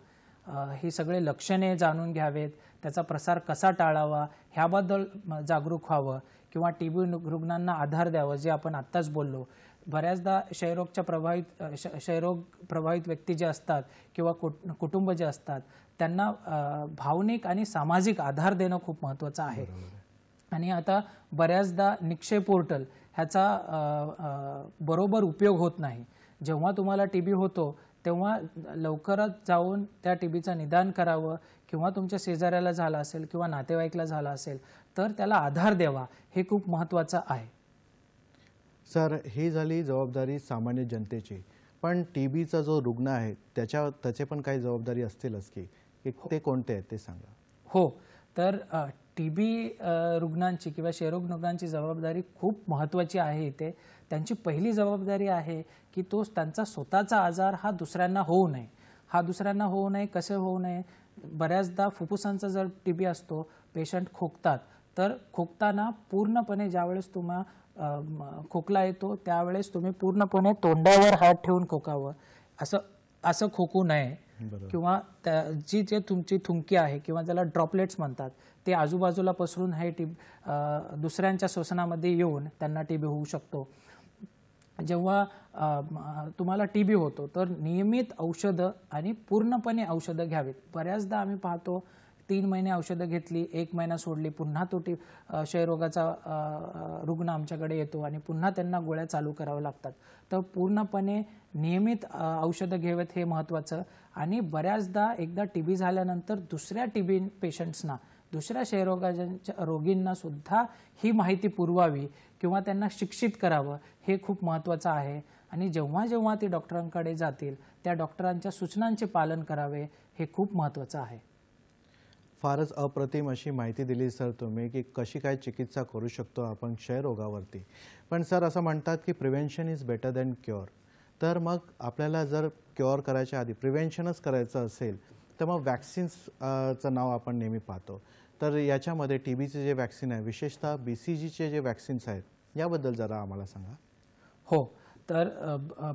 ही सगळे लक्षणे जाणून घ्यावेत, त्याचा प्रसार कसा टाळावा ह्याबद्दल जागरूक व्हावं किंवा टीबी रुग्णांना आधार द्यावा, जे आपण आत्ताच बोललो. बऱ्याचदा क्षयरोग प्रभावित व्यक्ती जे असतात किंवा कुटुंब जे असतात त्यांना भावनिक आणि सामाजिक आधार देणं खूप महत्त्वाचं आहे. आणि आता बऱ्याचदा निक्षय पोर्टल ह्याचा बरोबर उपयोग होत नाही. जेव्हा तुम्हाला टीबी होतो तेव्हा लवकरच जाऊन त्या टीबीचं निदान करावं किंवा तुमच्या शेजाऱ्याला झाला असेल किंवा नातेवाईकला झाला असेल तर त्याला आधार द्यावा, हे खूप महत्त्वाचं आहे. सर, ही झाली जबाबदारी सामान्य जनतेची, पण टीबीचा जो रुग्ण आहे त्याचे पण काही जबाबदारी असतीलच की ते कोणते आहेत ते सांगा. हो. तर टीबी रुग्णांची किंवा क्षयरोग रुग्णांची जबाबदारी खूप महत्त्वाची आहे. इथे त्यांची पहिली जबाबदारी आहे की त्यांचा स्वतःचा आजार हा दुसऱ्यांना होऊ नये. कसे होऊ नये? बऱ्याचदा फुफ्फुसांचा जर टीबी असतो, पेशंट खोकतात, तर खोकताना पूर्णपणे ज्यावेळेस तुम्हाला खोकला येतो त्यावेळेस तुम्ही पूर्णपणे तोंडावर हात ठेवून खोकावं. असं खोकू नये. किंवा जे तुमची थुंकी आहे किंवा ज्याला ड्रॉपलेट्स म्हणतात ते आजूबाजूला पसरून हे दुसऱ्यांच्या श्वसनामध्ये येऊन त्यांना टीबी होऊ शकतो. जेव्हा तुम्हाला टीबी होतो तर नियमित औषधं आणि पूर्णपणे औषधं घ्यावीत. बऱ्याचदा आम्ही पाहतो 3 महिने औषधं घेतली, 1 महिना सोडली, पुन्हा तो क्षयरोगाचा रुग्ण आमच्याकडे येतो आणि पुन्हा त्यांना गोळ्या चालू कराव्या लागतात. तर पूर्णपणे नियमित औषधं घ्यावेत, हे महत्त्वाचं. आणि बऱ्याचदा एकदा टीबी झाल्यानंतर दुसऱ्या टीबी पेशंट्सना, दुसऱ्या क्षयरोगाच्या रोगींना सुद्धा ही माहिती पुरवावी किंवा त्यांना शिक्षित करावं, हे खूप महत्त्वाचं आहे. आणि जेव्हा जेव्हा ते डॉक्टरांकडे जातील त्या डॉक्टरांच्या सूचनांचे पालन करावे, हे खूप महत्त्वाचं आहे. फारच अप्रतिम अशी माहिती दिली सर तुम्ही की कशी काय चिकित्सा करू शकतो आपण क्षयरोगावरती. पण सर, असं म्हणतात की prevention is better than cure. तर मग आपल्याला जर क्युअर करायच्या आधी प्रिव्हेन्शनच करायचं असेल तर मग वॅक्सिन्सचं नाव आपण नेहमी पाहतो. तर याच्यामध्ये टीबीचे जे वॅक्सिन आहे, विशेषतः BCGचे जे वॅक्सिन्स आहेत, याबद्दल जरा आम्हाला सांगा. हो. तर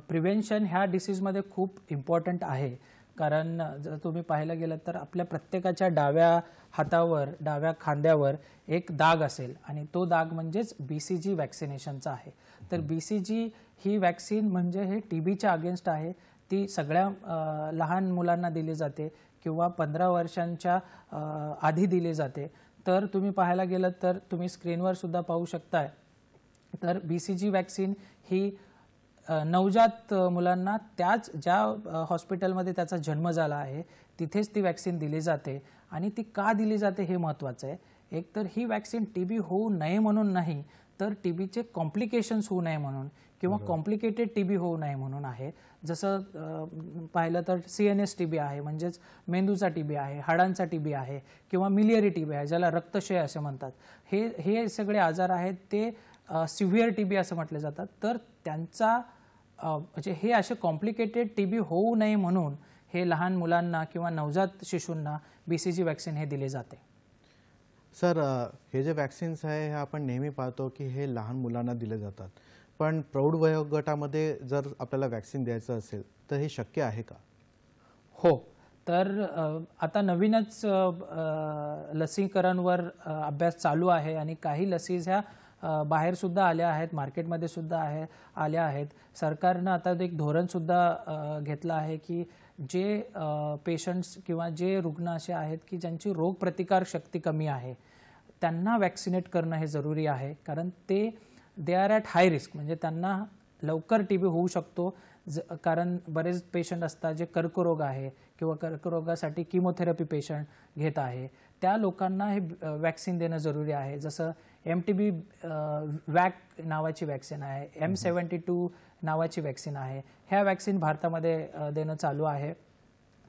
प्रिव्हेन्शन ह्या डिसीजमध्ये खूप इम्पॉर्टंट आहे. कारण जर तुम्ही पाहायला गेलं तर आपल्या प्रत्येकाच्या डाव्या हातावर, डाव्या खांद्यावर एक दाग असेल आणि तो दाग म्हणजेच BCG वॅक्सिनेशनचा आहे. तर BCG ही वॅक्सिन म्हणजे हे टीबीच्या अगेन्स्ट आहे. ती सगळ्या लहान मुलांना दिली जाते किंवा 15 वर्षांच्या आधी दिली जाते. तर तुम्ही पाहायला गेलं तर तुम्ही स्क्रीनवर सुद्धा पाहू शकताय तर BCG वॅक्सीन ही नवजात मुलांना त्याच ज्या हॉस्पिटलमध्ये त्याचा जन्म झाला आहे तिथेच ती वॅक्सीन दिली जाते आणि ती का दिली जाते हे महत्त्वाचं आहे. एक तर ही वॅक्सीन TB होऊ नये म्हणून नाही, तर TBचे कॉम्प्लिकेशन्स होऊ नये म्हणून किंवा कॉम्प्लिकेटेड TB होऊ नये म्हणून आहे. जसं पाहिलं तर CNS TB आहे, म्हणजेच मेंदूचा TB आहे, हाडांचा TB आहे किंवा मिलियरी TB आहे, ज्याला रक्तक्षय असे म्हणतात. हे सगळे आजार आहेत ते सिव्हिअर TB असं म्हटले जातात. तर त्यांचा म्हणजे हे असे कॉम्प्लिकेटेड TB होऊ नये म्हणून हे लहान मुलांना किंवा नवजात शिशूंना BCG वॅक्सीन हे दिले जाते. सर, हे जे वॅक्सिन्स आहे हे आपण नेहमी पाहतो की हे लहान मुलांना दिले जातात, पण प्रौढ वयोगटामध्ये जर आपल्याला वॅक्सिन द्यायचं असेल तर हे शक्य आहे का? हो, तर आता नवीनच लसीकरणवर अभ्यास चालू आहे आणि काही लसी ह्या बाहेर सुद्धा आल्या आहेत, मार्केटमध्ये सुद्धा आल्या आहेत. सरकारनं आता एक धोरण सुद्धा घेतलं आहे की जे पेशंट्स किंवा जे रुग्ण असे आहेत की ज्यांची रोगप्रतिकार शक्ती कमी आहे त्यांना वॅक्सिनेट करणं हे जरुरी आहे, कारण they are at high risk, म्हणजे त्यांना लवकर TB होऊ शकतो. कारण बरेच पेशंट असतात जे कर्करोग आहे किंवा कर्करोगासाठी किमोथेरपी पेशंट घेत आहे, त्या लोकांना हे वॅक्सिन देणं जरुरी आहे. जसं MTB वॅक नावाची वॅक्सिन आहे, M72 नावाची वॅक्सिन आहे. ह्या वॅक्सिन भारतामध्ये देणं चालू आहे.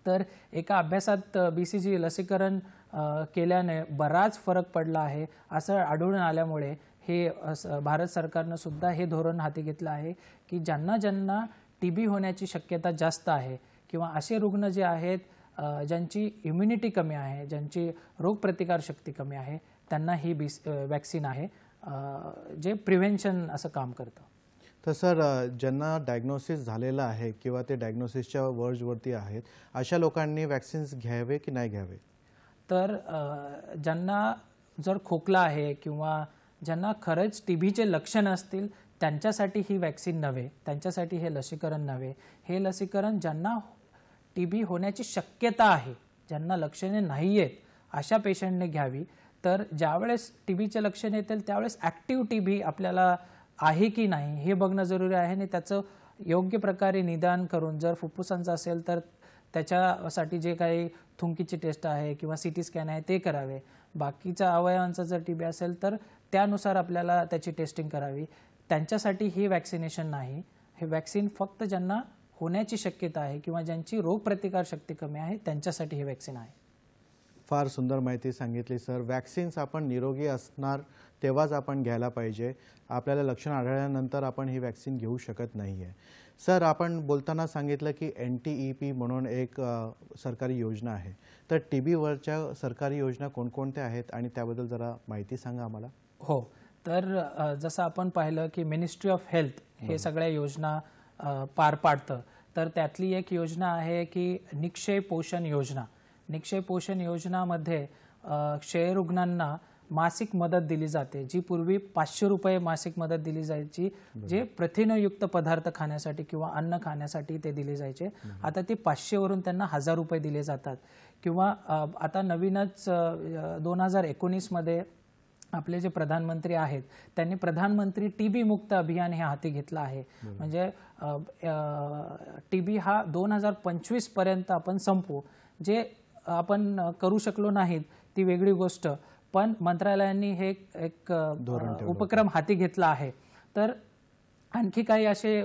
तर एका अभ्यासात BCG लसीकरण केल्याने बराच फरक पडला आहे असं आढळून आल्यामुळे हे भारत सरकारनं सुद्धा हे धोरण हाती घेतलं आहे की ज्यांना TB होण्याची शक्यता जास्त आहे किंवा असे रुग्ण जे आहेत ज्यांची इम्युनिटी कमी आहे, ज्यांची रोगप्रतिकार शक्ती कमी आहे, त्यांना ही वॅक्सिन आहे जे प्रिव्हेन्शन असं काम करतं. तर सर, ज्यांना डायग्नोसिस झालेलं आहे किंवा ते डायग्नोसिसच्या वर्जवरती आहेत अशा लोकांनी वॅक्सिन्स घ्यावे की नाही घ्यावे? तर ज्यांना जर खोकला आहे किंवा ज्यांना खरंच TBचे लक्षण असतील त्यांच्यासाठी ही वॅक्सिन नव्हे, त्यांच्यासाठी हे लसीकरण नव्हे. हे लसीकरण ज्यांना TB होण्याची शक्यता आहे, ज्यांना लक्षणे नाही आहेत अशा पेशंटने घ्यावी. तर ज्यावेळेस TBचे लक्षण येतील त्यावेळेस ॲक्टिव्ह TB आपल्याला आहे की नाही हे बघणं जरुरी आहे आणि त्याचं योग्य प्रकारे निदान करून, जर फुफ्फुसांचं असेल तर त्याच्यासाठी जे काही थुंकीची टेस्ट आहे किंवा CT स्कॅन आहे ते करावे. बाकीच्या अवयवांचा जर TB असेल तर त्यानुसार आपल्याला त्याची टेस्टिंग करावी. त्यांच्यासाठी ही वॅक्सिनेशन नाही. हे वॅक्सिन फक्त ज्यांना होण्याची शक्यता आहे किंवा ज्यांची रोगप्रतिकार शक्ती कमी आहे त्यांच्यासाठी हे वॅक्सिन आहे. फार सुंदर माहिती सांगितली सर. वॅक्सिन्स आपण निरोगी असणार तेव्हाच आपण घ्यायला पाहिजे. आपल्याला लक्षण आढळल्यानंतर आपण ही वॅक्सिन घेऊ शकत नाही आहे. सर, आपण बोलताना सांगितलं की NTEP म्हणून एक सरकारी योजना आहे, तर TBवरच्या सरकारी योजना कोणकोणत्या आहेत आणि त्याबद्दल जरा माहिती सांगा आम्हाला. हो, तर जसं आपण पाहिलं की मिनिस्ट्री ऑफ हेल्थ हे सगळ्या योजना पार पाडतं. तर त्यातली एक योजना आहे की निक्षय पोषण योजना. निक्षय पोषण योजनामध्ये क्षयरुग्णांना मासिक मदत दिली जाते, जी पूर्वी 500 रुपये मासिक मदत दिली जायची, जे प्रथिनयुक्त पदार्थ खाण्यासाठी किंवा अन्न खाण्यासाठी ते दिले जायचे. आता ते 500 वरून त्यांना 1000 रुपये दिले जातात. किंवा आता नवीनच 2019 मध्ये आपले जे प्रधानमंत्री आहेत त्यांनी प्रधानमंत्री TB मुक्त अभियान हे हाती घेतलं आहे. म्हणजे TB हा 2025 पर्यंत आपण संपवू. जे आपण करू शकलो नाहीत ती वेगळी गोष्ट, पण मंत्रालयांनी हे एक उपक्रम हाती घेतला आहे. तर आणखी काही असे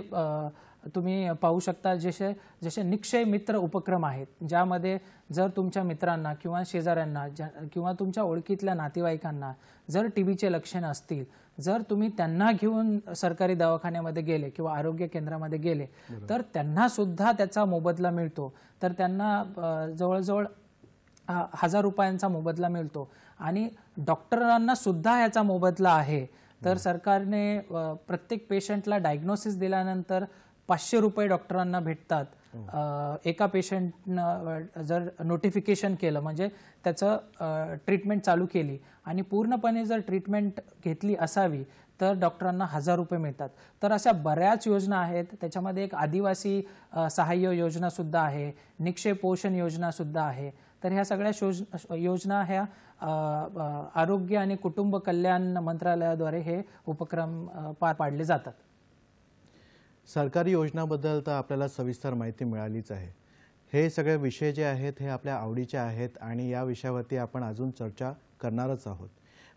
तुम्ही पाहू शकता जसे निक्षय मित्र उपक्रम आहेत, ज्यामध्ये जर तुमच्या मित्रांना किंवा शेजाऱ्यांना किंवा तुमच्या ओळखीतल्या नातेवाईकांना जर TBचे लक्षण असतील, जर तुम्ही त्यांना घेऊन सरकारी दवाखान्यामध्ये गेले किंवा आरोग्य केंद्रामध्ये गेले तर त्यांना सुद्धा त्याचा मोबदला मिळतो. तर त्यांना जवळजवळ 1000 रुपयांचा मोबदला मिळतो आणि डॉक्टरांना सुद्धा याचा मोबदला आहे. तर सरकारने प्रत्येक पेशंटला डायग्नोसिस दिल्यानंतर 500 रुपये डॉक्टरांना भेटतात. एका पेशंटनं जर नोटिफिकेशन केलं, म्हणजे त्याचं ट्रीटमेंट चालू केली आणि पूर्णपणे जर ट्रीटमेंट घेतली असावी तर डॉक्टरांना 1000 रुपये मिळतात. तर अशा बऱ्याच योजना आहेत. त्याच्यामध्ये एक आदिवासी सहाय्य योजना सुद्धा आहे, निक्षय पोषण योजना सुद्धा आहे. तर ह्या सगळ्या योजना ह्या आरोग्य आणि कुटुंब कल्याण मंत्रालयाद्वारे हे उपक्रम पार पाडले जातात. सरकारी योजनाबद्दल तर आपल्याला सविस्तर माहिती मिळालीच आहे. हे सगळे विषय जे आहेत हे आपल्या आवडीचे आहेत आणि या विषयावरती आपण अजून चर्चा करणारच आहोत.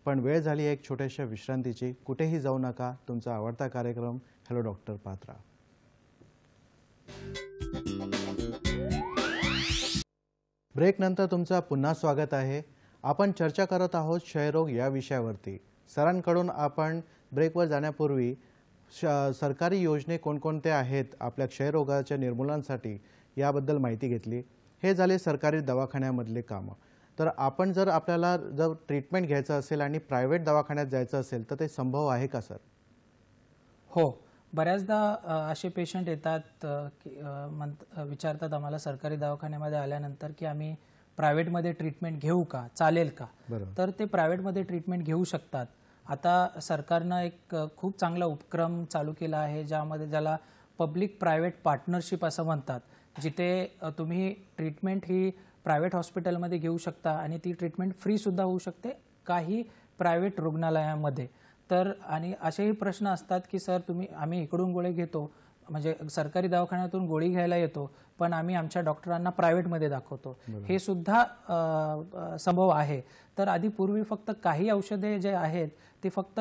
पण वेळ झाली एक छोट्याशा विश्रांतीची. कुठेही जाऊ नका. तुमचा आवडता कार्यक्रम हॅलो डॉक्टर पाहत राहा. ब्रेक नंतर तुमचं पुन्हा स्वागत आहे. आपण चर्चा करत आहोत क्षयरोग या विषयावरती. सरांकडून आपण ब्रेकवर जाण्यापूर्वी सरकारी योजने कोणकोणत्या आहेत आपल्या क्षयरोगाच्या निर्मूलनासाठी याबद्दल माहिती घेतली. हे झाले सरकारी दवाखान्यामधले कामं. तर आपण जर आपल्याला जर ट्रीटमेंट घ्यायचं असेल आणि प्रायव्हेट दवाखान्यात जायचं असेल तर ते संभव आहे का सर? हो, बऱ्याचदा असे पेशंट येतात की विचारतात आम्हाला सरकारी दवाखान्यामध्ये आल्यानंतर की आम्ही प्रायव्हेटमध्ये ट्रीटमेंट घेऊ का, चालेल का? तर ते प्रायव्हेटमध्ये ट्रीटमेंट घेऊ शकतात. आता सरकारनं एक खूप चांगला उपक्रम चालू केला आहे ज्याला पब्लिक प्रायव्हेट पार्टनरशिप असं म्हणतात, जिथे तुम्ही ट्रीटमेंट ही प्रायव्हेट हॉस्पिटलमध्ये घेऊ शकता आणि ती ट्रीटमेंट फ्री सुद्धा होऊ शकते काही प्रायव्हेट रुग्णालयामध्ये. तर आणि असेही प्रश्न असतात की सर आम्ही इकडून गोळी घेतो, म्हणजे सरकारी दवाखान्यातून गोळी घ्यायला येतो, पण आम्ही आमच्या डॉक्टरांना प्रायव्हेटमध्ये दाखवतो. हे सुद्धा संभव आहे. तर आधी पूर्वी फक्त काही औषधे जे आहेत ते फक्त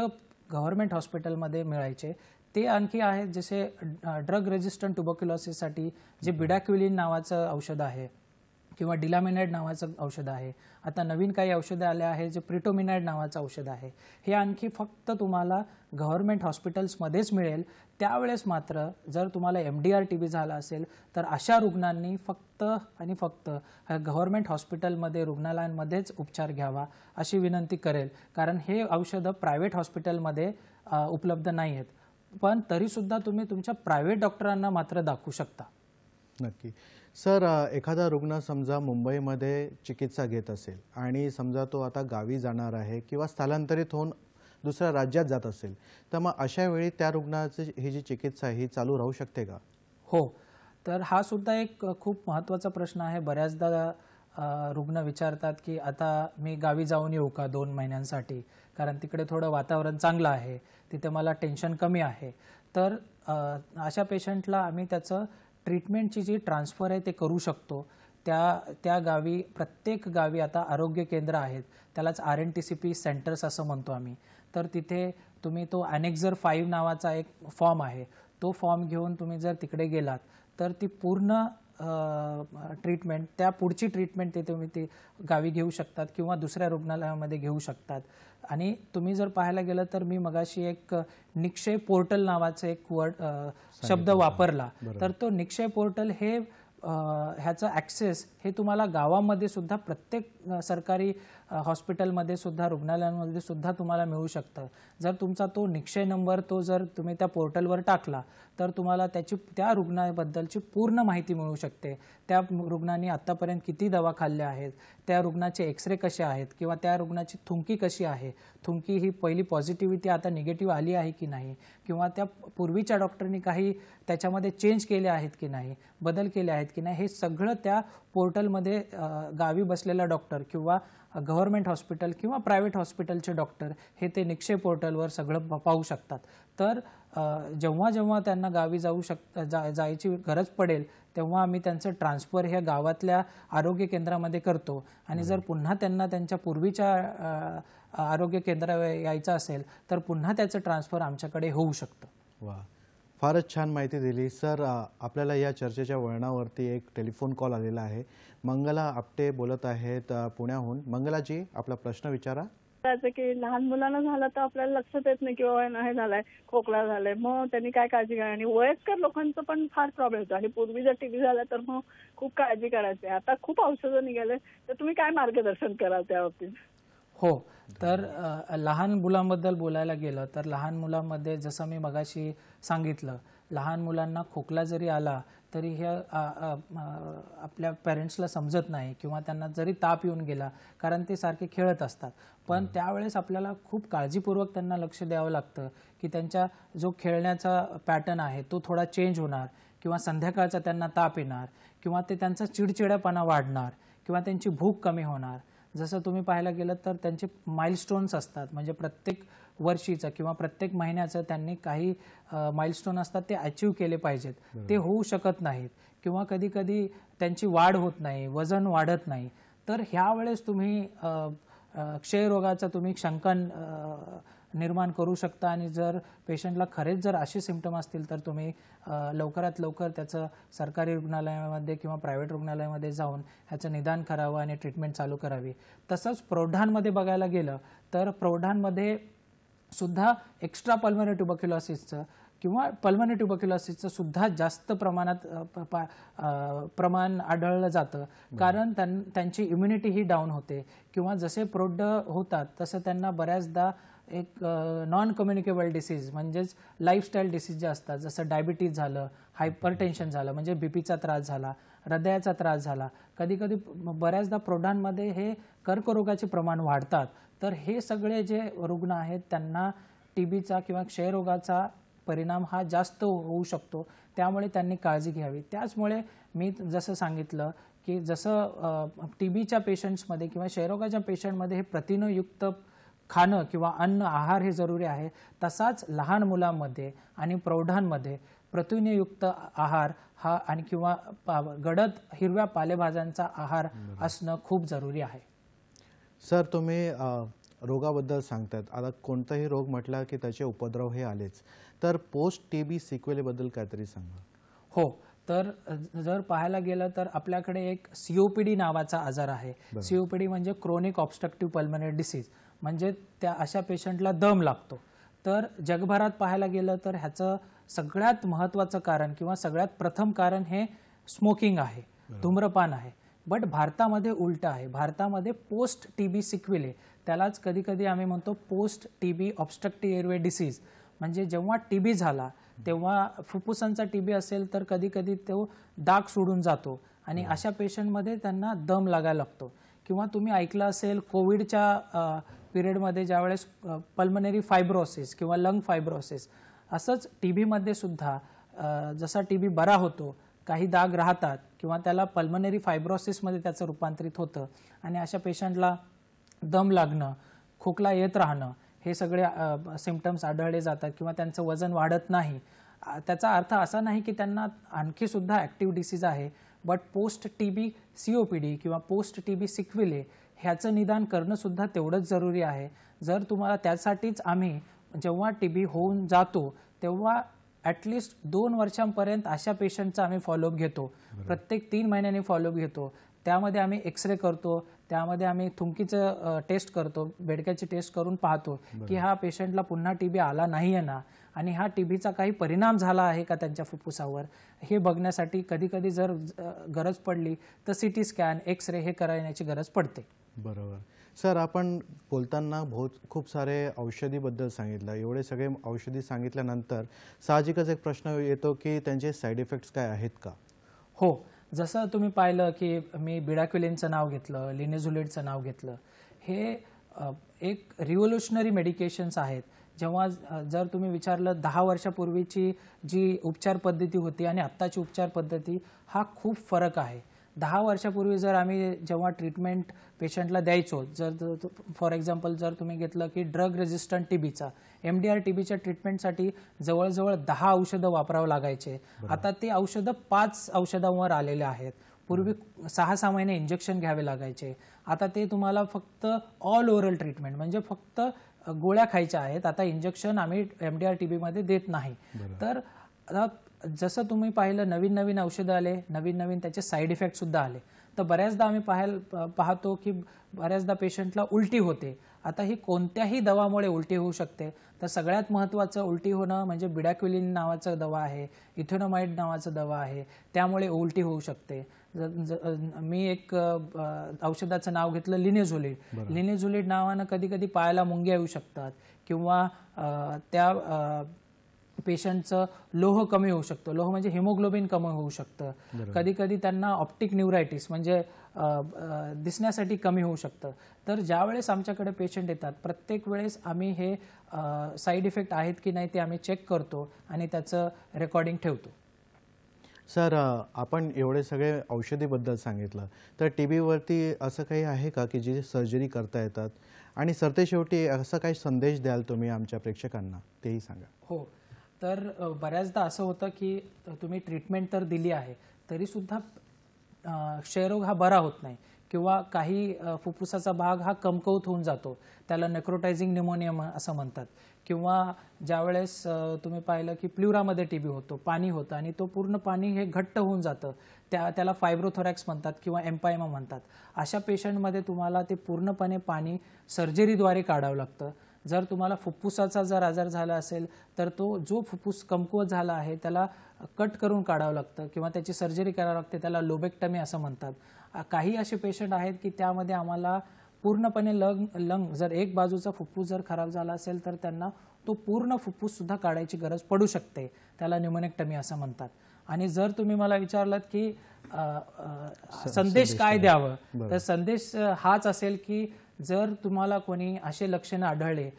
गव्हर्नमेंट हॉस्पिटलमध्ये मिळायचे. ते आणखी आहेत जसे ड्रग रेजिस्टंट ट्युबरक्युलोसिससाठी जे बिडाक्विलिन नावाचं औषध आहे किंवा डिलामिनेड नावाचं औषध आहे. आता नवीन काही औषधं आले आहेत जे प्रिटोमिनाइड नावाचं औषध आहे. हे आणखी फक्त तुम्हाला गव्हर्नमेंट हॉस्पिटल्समध्येच मिळेल. त्यावेळेस मात्र जर तुम्हाला MDR TB झाला असेल तर अशा रुग्णांनी फक्त आणि फक्त गव्हर्नमेंट हॉस्पिटलमध्ये रुग्णालयांमध्येच उपचार घ्यावा अशी विनंती करेल, कारण हे औषधं प्रायव्हेट हॉस्पिटलमध्ये उपलब्ध नाही आहेत. पण तरीसुद्धा तुम्ही तुमच्या प्रायव्हेट डॉक्टरांना मात्र दाखवू शकता. नक्की. सर, एखादा रुग्ण समजा मुंबईमध्ये चिकित्सा घेत असेल आणि समजा तो आता गावी जाणार आहे किंवा स्थलांतरित होऊन दुसऱ्या राज्यात जात असेल, तर मग अशा वेळी त्या रुग्णाची ही जी चिकित्सा ही चालू राहू शकते का? हो, तर हा सुद्धा एक खूप महत्त्वाचा प्रश्न आहे. बऱ्याचदा रुग्ण विचारतात की आता मी गावी जाऊन येऊ का 2 महिन्यांसाठी, कारण तिकडे थोडं वातावरण चांगलं आहे, तिथे मला टेन्शन कमी आहे. तर अशा पेशंटला आम्ही त्याचं ट्रीटमेंटची जी ट्रान्सफर आहे ते करू शकतो. त्या गावी प्रत्येक गावी आता आरोग्य केंद्र आहेत, त्यालाच RNTCP सेंटर्स असं म्हणतो आम्ही. तर तिथे तुम्ही तो ॲनेक्झर 5 नावाचा एक फॉर्म आहे, तो फॉर्म घेऊन तुम्ही जर तिकडे गेलात तर ती पूर्ण ट्रीटमेंट, त्या पुढची ट्रीटमेंट ते तुम्ही ती गावी घेऊ शकतात किंवा दुसऱ्या रुग्णालयामध्ये घेऊ शकतात. आणि तुम्ही जर पाहायला गेलं तर मी मगाशी एक निक्षय पोर्टल नावाचं एक शब्द वापरला. तर तो निक्षय पोर्टल हे ह्याचा ॲक्सेस हे तुम्हाला गावामध्ये सुद्धा प्रत्येक सरकारी हॉस्पिटलमध्ये सुद्धा रुग्णालयांमध्ये सुद्धा तुम्हाला मिळू शकतं. जर तुमचा तो निक्षय नंबर जर तुम्ही त्या पोर्टलवर टाकला तर तुम्हाला त्या रुग्णाबद्दलची पूर्ण माहिती मिळू शकते. त्या रुग्णांनी आत्तापर्यंत किती दवा खाल्ल्या आहेत, त्या रुग्णाचे एक्सरे कसे आहेत किंवा त्या रुग्णाची थुंकी कशी आहे, थुंकी ही पहिली पॉझिटिव्हिटी आता निगेटिव्ह आली आहे की नाही, किंवा त्या पूर्वीच्या डॉक्टरनी काही त्याच्यामध्ये चेंज केले आहेत की नाही, बदल केले आहेत की नाही, हे सगळं त्या पोर्टलमध्ये गावी बसलेला डॉक्टर किंवा गव्हर्नमेंट हॉस्पिटल किंवा प्रायव्हेट हॉस्पिटलचे डॉक्टर हे ते निक्षय पोर्टलवर सगळं पाहू शकतात. तर जेव्हा जेव्हा त्यांना गावी जायची गरज पडेल तेव्हा आम्ही त्यांचं ट्रान्सफर ह्या गावातल्या आरोग्य केंद्रामध्ये करतो. आणि जर पुन्हा त्यांना त्यांच्या पूर्वीच्या आरोग्य केंद्रावर यायचं असेल तर पुन्हा त्याचं ट्रान्सफर आमच्याकडे होऊ शकतं. वा, फारच छान माहिती दिली सर. आपल्याला या चर्चेच्या वळणावरती एक टेलिफोन कॉल आलेला आहे. मंगला आपटे बोलत आहेत पुण्याहून. मंगलाजी, आपला प्रश्न विचारा. की लहान मुलांना झालं तर आपल्याला लक्षात येत नाही किंवा हे झालंय, खोकला झालाय, मग त्यांनी काय काळजी घ्यावी. आणि वयस्कर लोकांचं पण फार प्रॉब्लेम होतो. आणि पूर्वी जर TB झाला तर मग खूप काळजी करायची. आता खूप औषधं निघाले, तर तुम्ही काय मार्गदर्शन कराल त्या बाबतीत? हो, तर लहान मुलांबद्दल बोलायला गेलं तर लहान मुलांमध्ये जसं मी मगाशी सांगितलं, लहान मुलांना खोकला जरी आला तरी हे आपल्या पेरेंट्सला समजत नाही किंवा त्यांना जरी ताप येऊन गेला, कारण ते सारखे खेळत असतात. पण त्यावेळेस आपल्याला खूप काळजीपूर्वक त्यांना लक्ष द्यावं लागतं की त्यांच्या जो खेळण्याचा पॅटर्न आहे तो थोडा चेंज होणार किंवा संध्याकाळचा त्यांना ताप येणार किंवा ते त्यांचा चिडचिडेपणा वाढणार किंवा त्यांची भूक कमी होणार. जसं तुम्ही पाहायला गेलं तर त्यांचे माइलस्टोन्स असतात, म्हणजे प्रत्येक वर्षीचं किंवा प्रत्येक महिन्याचं त्यांनी काही माइलस्टोन असतात ते अचीव केले पाहिजेत, ते होऊ शकत नाहीत किंवा कधी कधी त्यांची वाढ होत नाही, वजन वाढत नाही. तर ह्या वेळेस तुम्ही क्षयरोगाचा तुम्ही शंकन निर्माण करू शकता आणि जर पेशंटला खरेच जर असे सिम्पटम असतील तर तुम्ही लवकरात लवकर त्याचं सरकारी रुग्णालयामध्ये किंवा प्रायव्हेट रुग्णालयामध्ये जाऊन ह्याचं निदान करावं आणि ट्रीटमेंट चालू करावी. तसंच प्रौढांमध्ये बघायला गेलं तर प्रौढांमध्ये सुद्धा एक्स्ट्रा पल्मोनरी ट्युबरक्युलोसिसचं किंवा पल्मोनरी ट्युबरक्युलोसिसचं सुद्धा जास्त प्रमाणात प्रमाण आढळलं जातं, कारण त्यांची इम्युनिटी ही डाऊन होते किंवा जसे प्रौढ होतात तसं त्यांना बऱ्याचदा एक नॉन कम्युनिकेबल डिसीज म्हणजेच लाईफस्टाईल डिसीज जे असतात, जसं डायबिटीज झालं, हायपरटेन्शन झालं म्हणजे बीपीचा त्रास झाला, हृदयाचा त्रास झाला, कधी कधी बऱ्याचदा प्रौढांमध्ये हे कर्करोगाचे प्रमाण वाढतात. तर हे सगळे जे रुग्ण आहेत त्यांना टीबीचा किंवा क्षयरोगाचा परिणाम हा जास्त होऊ शकतो, त्यामुळे त्यांनी काळजी घ्यावी. त्याचमुळे मी जसं सांगितलं की जसं टीबीच्या पेशंट्समध्ये किंवा क्षयरोगाच्या पेशंटमध्ये हे प्रथिनयुक्त खाणं किंवा अन्न आहार हे जरुरी आहे, तसाच लहान मुलांमध्ये आणि प्रौढांमध्ये प्रथिनयुक्त आहार हा आणि किंवा गडद हिरव्या पालेभाज्यांचा आहार असणं खूप जरुरी आहे. सर, तुम्ही रोगाबद्दल सांगतात. आता कोणताही रोग म्हटला की त्याचे उपद्रव हे आलेच, तर पोस्ट टीबी सिक्वेलीबद्दल काहीतरी सांगा. हो, तर जर पाहायला गेलं तर आपल्याकडे एक सीओपीडी नावाचा आजार आहे. सीओपीडी म्हणजे क्रोनिक ऑब्स्ट्रक्टिव्ह पल्मोनरी डिसीज, म्हणजे त्या अशा पेशंटला दम लागतो. तर जगभरात पाहायला गेलं तर ह्याचं सगळ्यात महत्त्वाचं कारण किंवा सगळ्यात प्रथम कारण हे स्मोकिंग आहे, धूम्रपान आहे. बट भारतामध्ये उलट आहे. भारतामध्ये पोस्ट टीबी सिक्वेले, त्यालाच कधी कधी आम्ही म्हणतो post TB obstructive airway disease, म्हणजे जेव्हा टीबी झाला तेव्हा फुफ्फुसांचा टीबी असेल तर कधी कधी तो दाग सोडून जातो आणि अशा पेशंटमध्ये त्यांना दम लागायला लागतो. किंवा तुम्ही ऐकलं असेल कोविडच्या पिरियडमध्ये ज्यावेळेस पल्मोनरी फायब्रोसिस किंवा लंग फायब्रोसिस, असंच टीबीमध्ये सुद्धा जसा टीबी बरा होतो काही दाग राहतात किंवा त्याला पल्मोनरी फायब्रोसिसमध्ये त्याचं रूपांतरित होतं आणि अशा पेशंटला दम लागणं, खोकला येत राहणं हे सगळे सिम्पटम्स आढळले जातात किंवा त्यांचं वजन वाढत नाही. त्याचा अर्थ असा नाही की त्यांना आणखी सुद्धा ॲक्टिव्ह डिसीज आहे, बट पोस्ट टीबी सीओपीडी किंवा पोस्ट टीबी सिक्वेले ह्याचं निदान करणं सुद्धा तेवढंच जरुरी आहे. जर तुम्हाला त्यासाठीच आम्ही जेव्हा टीबी होऊन जातो तेव्हा ॲटलिस्ट 2 वर्षांपर्यंत अशा पेशंटचा आम्ही फॉलोअप घेतो. प्रत्येक 3 महिन्यांनी फॉलोअप घेतो. त्यामध्ये आम्ही एक्सरे करतो, त्यामध्ये आम्ही थुंकीचं टेस्ट करतो, बेडक्याची टेस्ट करून पाहतो की हा पेशंटला पुन्हा टीबी आला नाही आहे ना, आणि हा टीबीचा काही परिणाम झाला आहे का त्यांच्या फुफ्फुसावर हे बघण्यासाठी कधी कधी जर गरज पडली तर सिटी स्कॅन, एक्सरे हे करण्याची गरज पडते. बरोबर. सर, आपण बोलताना खूप सारे औषधीबद्दल सांगितलं. एवढे सगळे औषधी सांगितल्यानंतर साहजिकच एक प्रश्न येतो की त्यांचे साईड इफेक्ट्स काय आहेत का? हो, जसं तुम्ही पाहिलं की मी बिडाक्युलिनचं नाव घेतलं, लिनेझुलिडचं नाव घेतलं, हे एक रिव्होल्युशनरी मेडिकेशन्स आहेत. जेव्हा जर तुम्ही विचारलं 10 वर्षापूर्वीची जी उपचार पद्धती होती आणि आत्ताची उपचार पद्धती हा खूप फरक आहे. 10 वर्षापूर्वी जर आम्ही जेव्हा ट्रीटमेंट पेशंटला द्यायचो, जर फॉर एक्झाम्पल जर तुम्ही घेतलं की ड्रग रेझिस्टंट टीबीचा MDR टीबीच्या ट्रीटमेंटसाठी जवळजवळ 10 औषधं वापरावं लागायचे. आता ते औषधं 5 औषधांवर आलेले आहेत. पूर्वी 6-6 महिने इंजेक्शन घ्यावे लागायचे. आता ते तुम्हाला फक्त ऑल ओरल ट्रीटमेंट म्हणजे फक्त गोळ्या खायच्या आहेत. आता इंजेक्शन आम्ही MDR टीबीमध्ये देत नाही. तर जसं तुम्ही पाहिलं नवीन नवीन औषधं आले, नवीन नवीन त्याचे साईड इफेक्ट सुद्धा आले. तर बऱ्याचदा आम्ही पाहतो की बऱ्याचदा पेशंटला उलटी होते. आता ही कोणत्याही दवामुळे उलटी होऊ शकते. तर सगळ्यात महत्त्वाचं उलटी होणं म्हणजे बिडाक्युलिन नावाचा दवा आहे, इथेनोमाइड नावाचा दवा आहे, त्यामुळे उलटी होऊ शकते. मी एक औषधाचं नाव घेतलं लिनेझुलिड. लिनेझुलिड नावानं कधी कधी पायाला मुंग्या येऊ शकतात किंवा त्या पेशंटचं लोह कमी होऊ शकतं. लोह म्हणजे हिमोग्लोबिन कमी होऊ शकतं. कधी कधी त्यांना ऑप्टिक न्यूरायटिस म्हणजे दिसण्यासाठी कमी होऊ शकतं. तर ज्यावेळेस आमच्याकडे पेशंट येतात प्रत्येक वेळेस आम्ही हे साईड इफेक्ट आहेत की नाही ते आम्ही चेक करतो आणि त्याचं रेकॉर्डिंग ठेवतो. सर आपण एवढे सगळे औषधीबद्दल सांगितलं, तर TBवरती असं काही आहे का की जी सर्जरी करता येतात? आणि सरतेशेवटी असं काही संदेश द्याल तुम्ही आमच्या प्रेक्षकांना, तेही सांगा. हो, तर बऱ्याचदा असं होतं की तुम्ही ट्रीटमेंट तर दिली आहे, तरीसुद्धा क्षयरोग हा बरा होत नाही किंवा काही फुफ्फुसाचा भाग हा कमकुवत होऊन जातो. त्याला नेक्रोटायझिंग न्यूमोनिया असं म्हणतात. किंवा ज्यावेळेस तुम्ही पाहिलं की प्ल्युरामध्ये TB होतो, पाणी होतं आणि तो पूर्ण पाणी हे घट्ट होऊन जातं. त्याला फायब्रोथोरॅक्स म्हणतात किंवा एम्पायमा म्हणतात. अशा पेशंटमध्ये तुम्हाला ते पूर्णपणे पाणी सर्जरीद्वारे काढावं लागतं. जर तुम्हाला फुफ्फुसाचा जर आजार झाला असेल तर तो जो फुफ्फुस कमकुवत झाला आहे त्याला कट करून काढावं लागतं किंवा त्याची सर्जरी करावी लागते. त्याला लोबेक्टमी असं म्हणतात. काही असे पेशंट आहेत की त्यामध्ये आम्हाला पूर्णपणे लंग जर एक बाजूचा फुफ्फुस जर खराब झाला असेल तर त्यांना तो पूर्ण फुफ्फुस सुद्धा काढायची गरज पडू शकते. त्याला न्यूमोनेक्टमी असं म्हणतात. आणि जर तुम्ही मला विचारलात की संदेश काय द्यावं, तर संदेश हाच असेल की जर तुम्हाला कोणी असे लक्षणं आढळले,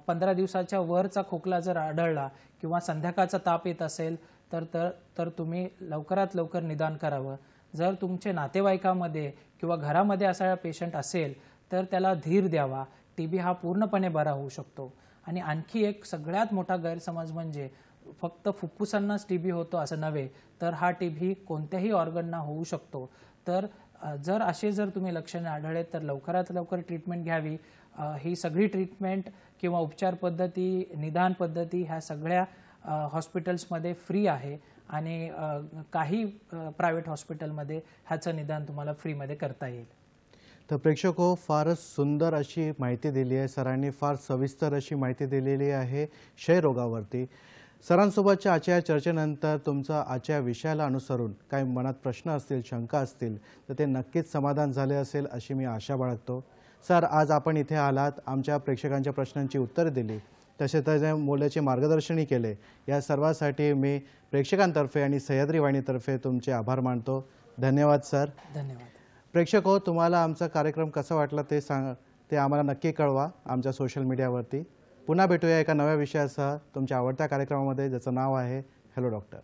15 दिवसाच्या वरचा खोकला जर आढळला किंवा संध्याकाळचा ताप येत असेल तर तुम्ही लवकरात लवकर निदान करावं. जर तुमचे नातेवाईकामध्ये किंवा घरामध्ये असा पेशंट असेल तर त्याला धीर द्यावा. TB हा पूर्णपणे बरा होऊ शकतो. आणि आणखी एक सगळ्यात मोठा गैरसमज म्हणजे फक्त फुफ्फुसांनाच TB होतो असं नव्हे, तर हा TB कोणत्याही ऑर्गनना होऊ शकतो. तर जर तुम्ही लक्षणे आढळले तर लवकरात लवकर ट्रीटमेंट घ्यावी. ही सगळी ट्रीटमेंट किंवा उपचार पद्धती, निदान पद्धती ह्या सगळ्या हॉस्पिटल्समध्ये फ्री आहे आणि काही प्रायव्हेट हॉस्पिटलमध्ये ह्याचं निदान तुम्हाला फ्रीमध्ये करता येईल. तर प्रेक्षको, फारच सुंदर अशी माहिती दिली आहे सरांनी. फार सविस्तर अशी माहिती दिलेली आहे क्षयरोगावरती. सरांसोबतच्या आजच्या चर्चेनंतर तुमचा आजच्या विषयाला अनुसरून काही मनात प्रश्न असतील, शंका असतील तर ते नक्कीच समाधान झाले असेल अशी मी आशा बाळगतो. सर, आज आपण इथे आलात, आमच्या प्रेक्षकांच्या प्रश्नांची उत्तरे दिली, तसेच त्याच्या मूल्याचे मार्गदर्शनही केले. या सर्वासाठी मी प्रेक्षकांतर्फे आणि सह्याद्री वाहिनीतर्फे तुमचे आभार मानतो. धन्यवाद सर. धन्यवाद. प्रेक्षक हो, तुम्हाला आमचा कार्यक्रम कसा वाटला ते आम्हाला नक्की कळवा आमच्या सोशल मीडियावरती. पुन्हा भेटूया एका नव्या विषयासह तुमच्या आवडत्या कार्यक्रमामध्ये, ज्याचं नाव आहे हॅलो डॉक्टर.